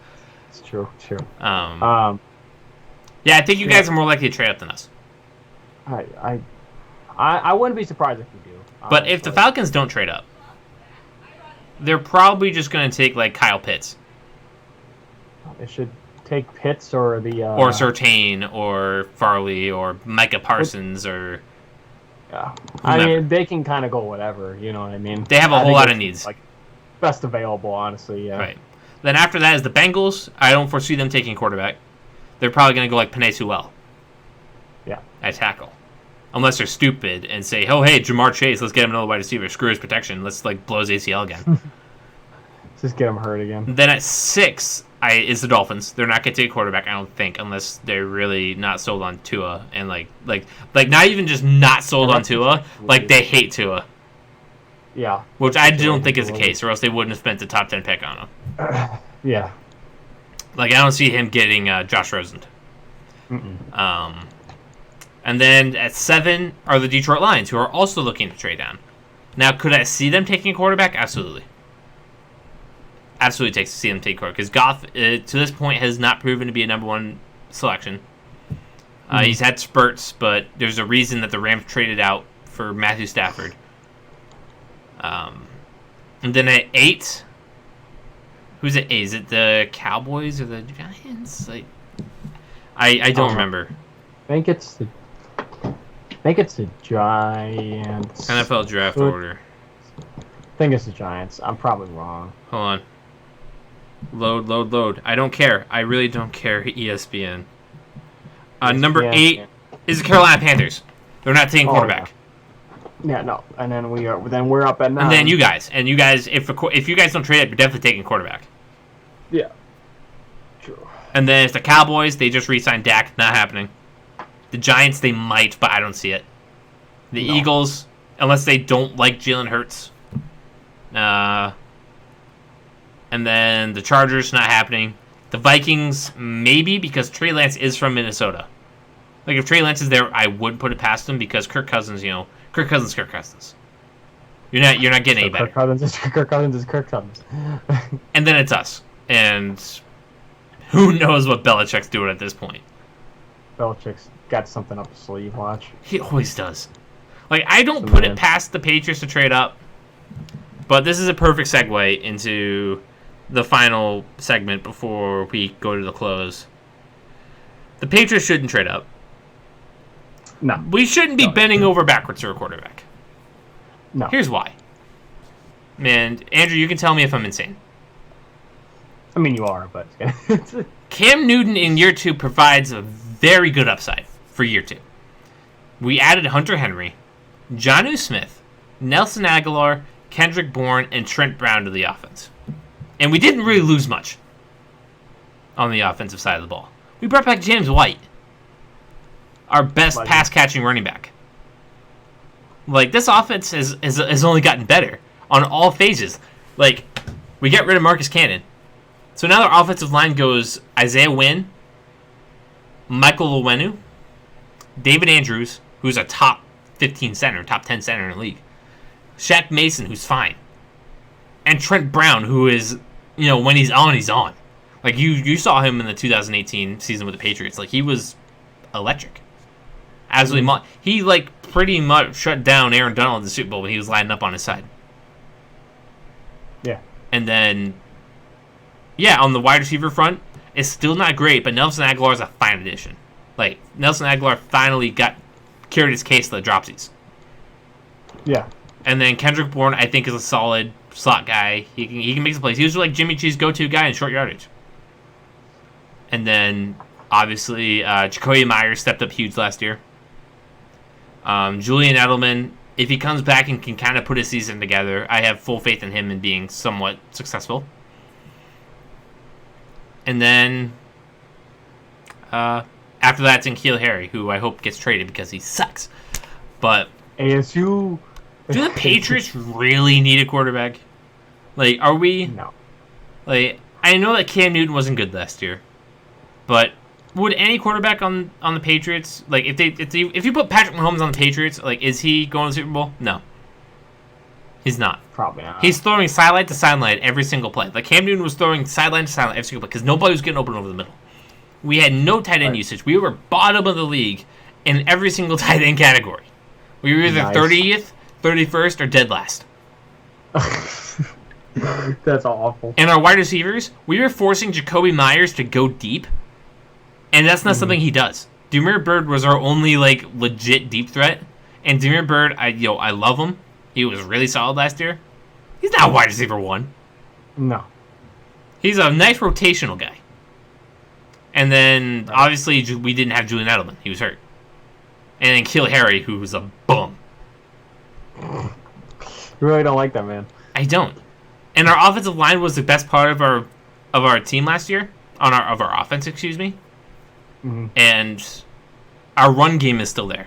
It's true. Yeah, I think you guys are more likely to trade up than us. I wouldn't be surprised if we do. But if the Falcons don't trade up, they're probably just going to take Kyle Pitts. They should take Pitts or the or Surtain or Farley or Micah Parsons or. Yeah, whomever. I mean they can kind of go whatever, you know what I mean. They have a whole lot of needs. Best available, honestly. Yeah. Right. Then after that is the Bengals. I don't foresee them taking quarterback. They're probably going to go Penei Sewell. Yeah. At tackle, unless they're stupid and say, "Oh, hey, Jamar Chase, let's get him another wide receiver. Screw his protection. Let's blow his ACL again." Just get him hurt again. Then at 6 is the Dolphins. They're not going to take a quarterback, I don't think, unless they're really not sold on Tua and like not even just not sold on Tua, they hate Tua. Yeah. Which I don't think is the case, or else they wouldn't have spent the top 10 pick on him. Yeah. I don't see him getting Josh Rosen. And then at 7 are the Detroit Lions, who are also looking to trade down. Now, could I see them taking a quarterback? Absolutely. Absolutely takes to see them take quarterback. Because Goff, to this point, has not proven to be a number 1 selection. He's had spurts, but there's a reason that the Rams traded out for Matthew Stafford. And then at 8, who's at 8? Is it the Cowboys or the Giants? I don't remember. I think it's the Giants. NFL draft order. I think it's the Giants. I'm probably wrong. Hold on. Load. I don't care. I really don't care, ESPN. Number 8 is the Carolina Panthers. They're not taking quarterback. Yeah, no. And then we're up at 9. And then you guys, if you guys don't trade it, you're definitely taking quarterback. Yeah. True. And then it's the Cowboys. They just re-signed Dak. Not happening. The Giants, they might, but I don't see it. The Eagles, unless they don't like Jalen Hurts. And then the Chargers, not happening. The Vikings, maybe, because Trey Lance is from Minnesota. Like, if Trey Lance is there, I would put it past him because Kirk Cousins, Kirk Cousins. You're not getting any better. Kirk Cousins is Kirk Cousins. And then it's us. And who knows what Belichick's doing at this point. Belichick's got something up his sleeve, watch. He always does. Like, I don't put it past the Patriots to trade up, but this is a perfect segue into the final segment before we go to the close. The Patriots shouldn't trade up. No. We shouldn't be bending over backwards for a quarterback. No. Here's why. Man, Andrew, you can tell me if I'm insane. I mean, you are, but... Cam Newton in year 2 provides a very good upside for year 2. We added Hunter Henry, Jonnu Smith, Nelson Aguilar, Kendrick Bourne, and Trent Brown to the offense. And we didn't really lose much on the offensive side of the ball. We brought back James White, our best pass-catching running back. Like, this offense has only gotten better on all phases. Like, we get rid of Marcus Cannon. So now our offensive line goes Isaiah Wynn, Michael Owenu, David Andrews, who's a top 15 center, top 10 center in the league, Shaq Mason, who's fine, and Trent Brown, who is, when he's on, he's on. Like, you saw him in the 2018 season with the Patriots. Like, he was electric. Absolutely. He, pretty much shut down Aaron Donald in the Super Bowl when he was lining up on his side. Yeah. And then, on the wide receiver front, it's still not great, but Nelson Aguilar is a fine addition. Like, Nelson Aguilar finally carried his case to the dropsies. Yeah. And then Kendrick Bourne, I think, is a solid slot guy. He can make some plays. He was like Jimmy G's go-to guy in short yardage. And then, obviously, Jacoby Myers stepped up huge last year. Julian Edelman, if he comes back and can kind of put his season together, I have full faith in him in being somewhat successful. And then, after that, it's Akeel Harry, who I hope gets traded because he sucks. But ASU. Do the Patriots really need a quarterback? Like, are we? No. Like, I know that Cam Newton wasn't good last year, but would any quarterback on the Patriots, like, if you put Patrick Mahomes on the Patriots, like, is he going to the Super Bowl? No. He's not. Probably not. He's throwing sideline to sideline every single play. Like, Cam Newton was throwing sideline to sideline every single play because nobody was getting open over the middle. We had no tight end usage. We were bottom of the league in every single tight end category. We were either 30th, 31st, or dead last. That's awful. And our wide receivers, we were forcing Jacoby Myers to go deep, and that's not something he does. Demir Byrd was our only, legit deep threat, and Demir Byrd, I love him. He was really solid last year. He's not a wide receiver 1. No. He's a nice rotational guy. And then, obviously, we didn't have Julian Edelman. He was hurt. And then Akeel Harry, who was a bum. You really don't like that, man. I don't. And our offensive line was the best part of our team last year. Of our offense, excuse me. Mm-hmm. And our run game is still there.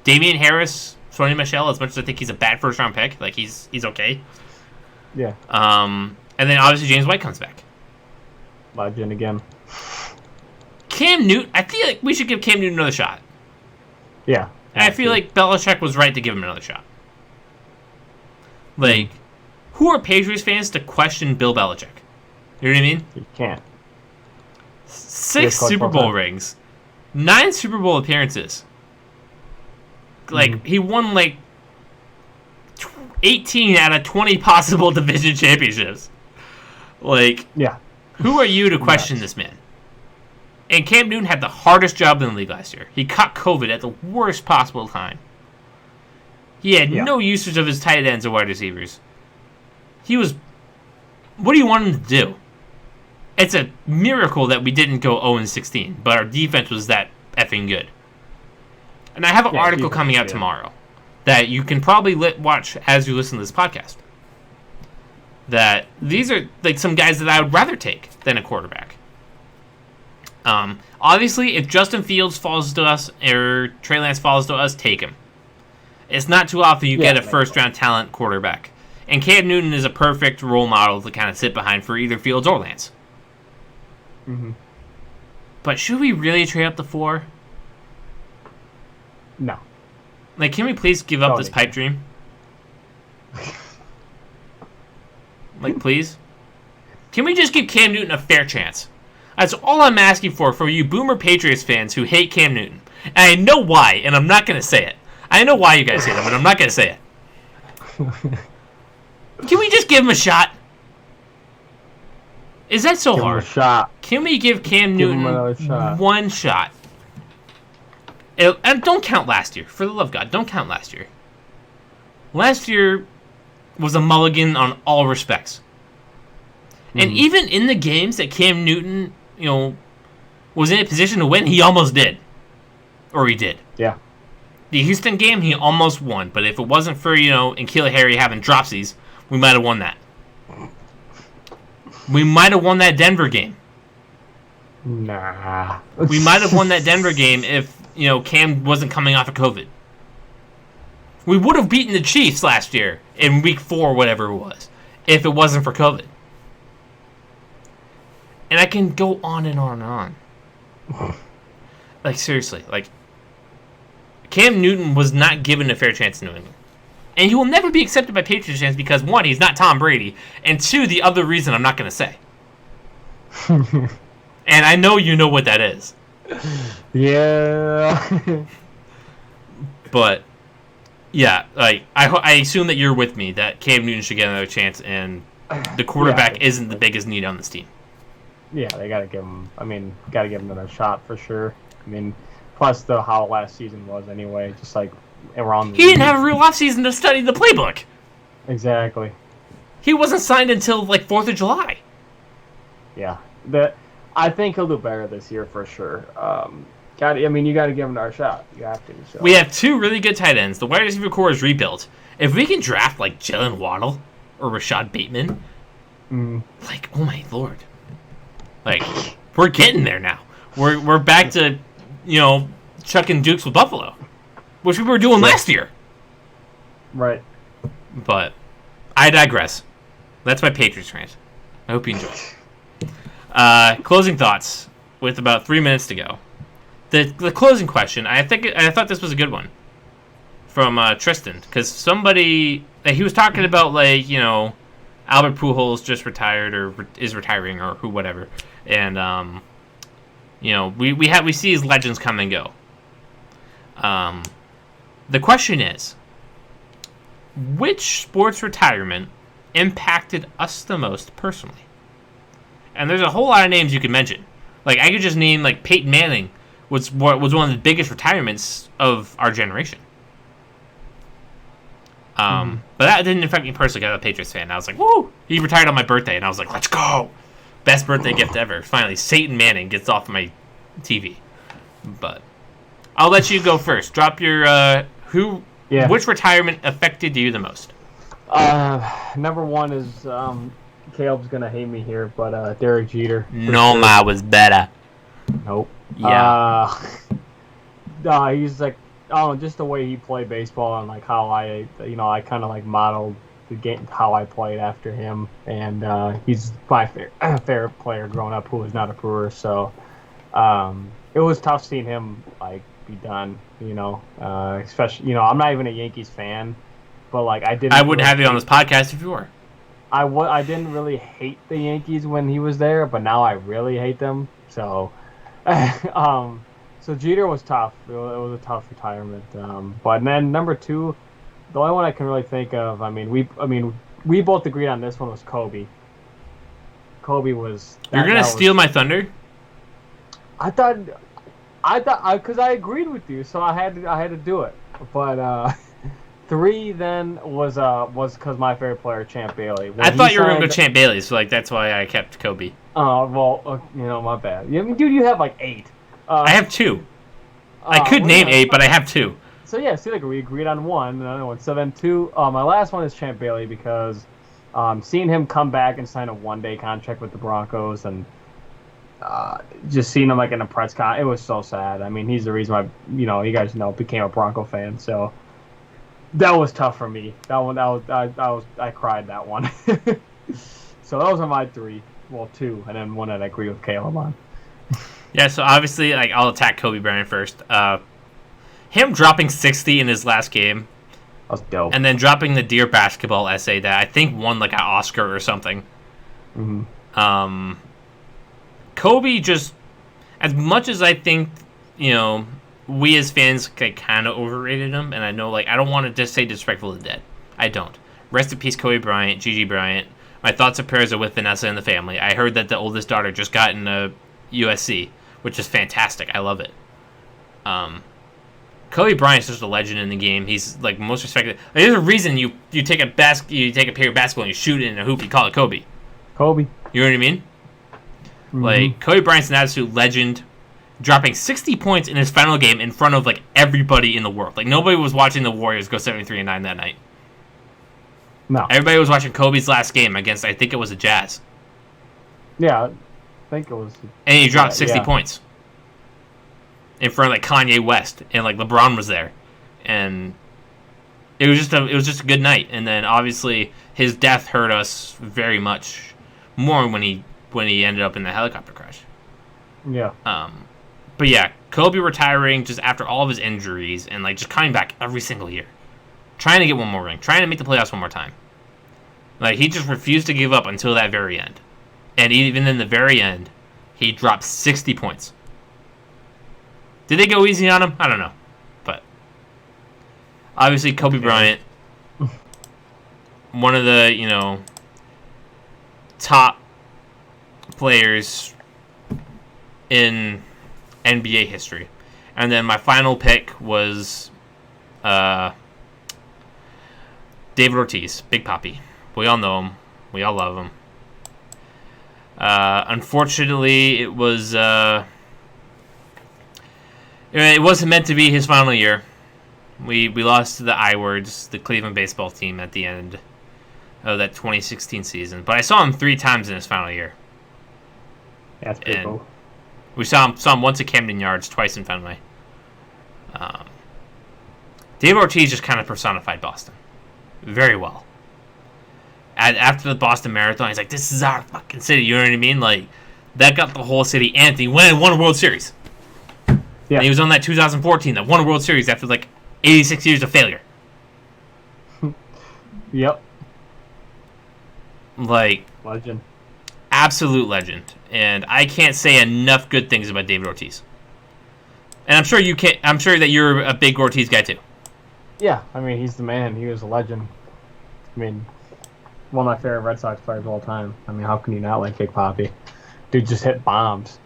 Damian Harris, Sony Michel, as much as I think he's a bad first-round pick, he's okay. Yeah. And then, obviously, James White comes back. Legend again. Cam Newton, I feel like we should give Cam Newton another shot. Yeah. I feel like Belichick was right to give him another shot. Like, who are Patriots fans to question Bill Belichick? You know what I mean? You can't. 6 Super Bowl rings. 9 Super Bowl appearances. He won, 18 out of 20 possible division championships. Yeah. Who are you to question this man? And Cam Newton had the hardest job in the league last year. He caught COVID at the worst possible time. He had no usage of his tight ends or wide receivers. What do you want him to do? It's a miracle that we didn't go 0-16, but our defense was that effing good. And I have an article coming out tomorrow that you can probably watch as you listen to this podcast. That these are some guys that I would rather take than a quarterback. Obviously, if Justin Fields falls to us or Trey Lance falls to us, take him. It's not too often you get a first-round talent quarterback. And Cam Newton is a perfect role model to kind of sit behind for either Fields or Lance. Mm-hmm. But should we really trade up to 4? No. Like, can we please give up Don't this need pipe dream? Like, please? Can we just give Cam Newton a fair chance? That's all I'm asking for you boomer Patriots fans who hate Cam Newton. And I know why, and I'm not going to say it. I know why you guys hate him, but I'm not going to say it. Can we just give him a shot? Is that so hard? Give him a shot. Can we give Cam Newton one shot? And don't count last year. For the love of God, don't count last year. Last year was a mulligan on all respects. And even in the games that Cam Newton, was in a position to win, he almost did. Or he did. Yeah. The Houston game, he almost won. But if it wasn't for, Akeel Harry having dropsies, we might have won that. We might have won that Denver game. Nah. We might have won that Denver game if, Cam wasn't coming off of COVID. We would have beaten the Chiefs last year in week 4, whatever it was, if it wasn't for COVID. And I can go on and on and on. Like, seriously. Like, Cam Newton was not given a fair chance in New England. And he will never be accepted by Patriots fans because, 1, he's not Tom Brady. And 2, the other reason I'm not going to say. And I know you know what that is. Yeah. But, yeah, like, I assume that you're with me that Cam Newton should get another chance and the quarterback isn't the biggest need on this team. Yeah, they got to give him, another shot for sure. Plus how last season was anyway, just like around the He didn't have a real offseason to study the playbook. Exactly. He wasn't signed until, 4th of July. Yeah. I think he'll do better this year for sure. You got to give him our shot. You have to. So. We have 2 really good tight ends. The wide receiver core is rebuilt. If we can draft, Jalen Waddle or Rashad Bateman, oh my lord. We're getting there now. We're back to, chucking dukes with Buffalo, which we were doing last year. Right. But I digress. That's my Patriots rant. I hope you enjoy. Closing thoughts with about 3 minutes to go. The closing question. I thought this was a good one from Tristan because somebody he was talking about Albert Pujols just retired or is retiring or who whatever. And, we see his legends come and go. The question is, which sports retirement impacted us the most personally? And there's a whole lot of names you can mention. I could just name, Peyton Manning was one of the biggest retirements of our generation. But that didn't affect me personally. I was a Patriots fan. I was like, woo! He retired on my birthday, and I was like, let's go! Best birthday gift ever. Finally, Satan Manning gets off my TV. But I'll let you go first. Drop your which retirement affected you the most? Number 1 is Caleb's gonna hate me here, but Derek Jeter. Noma was better. Nope. Yeah. He's just the way he played baseball and how I kind of modeled the game, how I played after him, and he's my favorite player growing up who was not a Brewer. So it was tough seeing him be done. Especially I'm not even a Yankees fan, but I wouldn't have you on this podcast if you were. I didn't really hate the Yankees when he was there, but now I really hate them. So so Jeter was tough. It was a tough retirement. But then number 2. The only one I can really think of, we both agreed on this one was Kobe. Kobe was. You're gonna steal my thunder. I thought, because I agreed with you, so I had to do it. But 3 then was because my favorite player, Champ Bailey. I thought you were gonna go Champ Bailey, so that's why I kept Kobe. Oh well, my bad. Dude, you have 8. I have 2. I could name 8, but I have 2. So yeah, see, we agreed on 1, and another one. So then 2. My last one is Champ Bailey because seeing him come back and sign a 1-day contract with the Broncos, and just seeing him in a press con, it was so sad. He's the reason why you guys became a Bronco fan. So that was tough for me. That one, I cried that one. So those are my 3. Well, 2, and then 1 that I agree with Caleb on. Yeah, so obviously, I'll attack Kobe Bryant first. him dropping 60 in his last game, That's dope. and then dropping the Dear Basketball essay that I think won like an Oscar or something. Mm-hmm. Kobe just, as much as I think, we as fans kind of overrated him, and I know, like, I don't want to just say disrespectful to the dead. I don't. Rest in peace, Kobe Bryant, Gigi Bryant. My thoughts and prayers are with Vanessa and the family. I heard that the oldest daughter just got into USC, which is fantastic. I love it. Kobe Bryant's just a legend in the game. He's like most respected. There's a reason you take a pair of basketball and you shoot it in a hoop. You call it Kobe. Kobe. You know what I mean? Mm-hmm. Like, Kobe Bryant's an absolute legend, dropping 60 points in his final game in front of like everybody in the world. Like, nobody was watching the Warriors go 73-9 that night. No. Everybody was watching Kobe's last game against, I think it was the Jazz. Yeah, I think it was. And he dropped 60 points in front of like Kanye West, and like LeBron was there, and it was just a good night. And then obviously his death hurt us very much more when he ended up in the helicopter crash. Yeah. But yeah, Kobe retiring just after all of his injuries and like just coming back every single year, trying to get one more ring, trying to make the playoffs one more time. Like, he just refused to give up until that very end. And even in the very end, he dropped 60 points. Did they go easy on him? I don't know. But obviously Kobe Bryant, one of the, top players in NBA history. And then my final pick was David Ortiz, Big Papi. We all know him. We all love him. Unfortunately, it wasn't meant to be his final year. We lost to the I-Words, the Cleveland baseball team, at the end of that 2016 season. But I saw him 3 times in his final year. That's pretty cool. We saw him once at Camden Yards, twice in Fenway. David Ortiz just kind of personified Boston very well. After the Boston Marathon, he's like, "This is our fucking city." You know what I mean? Like, that got the whole city amped. He won a World Series. Yeah. And he was on that 2014 that won a World Series after like 86 years of failure. Yep. Like, legend. Absolute legend. And I can't say enough good things about David Ortiz. And I'm sure you can. I'm sure that you're a big Ortiz guy too. Yeah, I mean, he's the man. He was a legend. I mean, one of my favorite Red Sox players of all time. I mean, how can you not like Big Papi? Dude just hit bombs.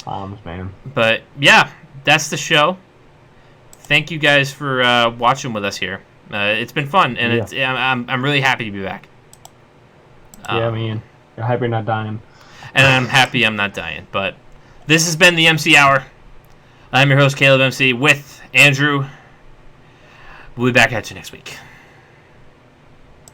Bombs, man. But yeah, that's the show. Thank you guys for watching with us here. It's been fun, and I'm really happy to be back. Yeah, man. You're happy you're not dying. And I'm happy I'm not dying. But this has been the Emcee Hour. I'm your host, Kaleb MC, with Andrew. We'll be back at you next week.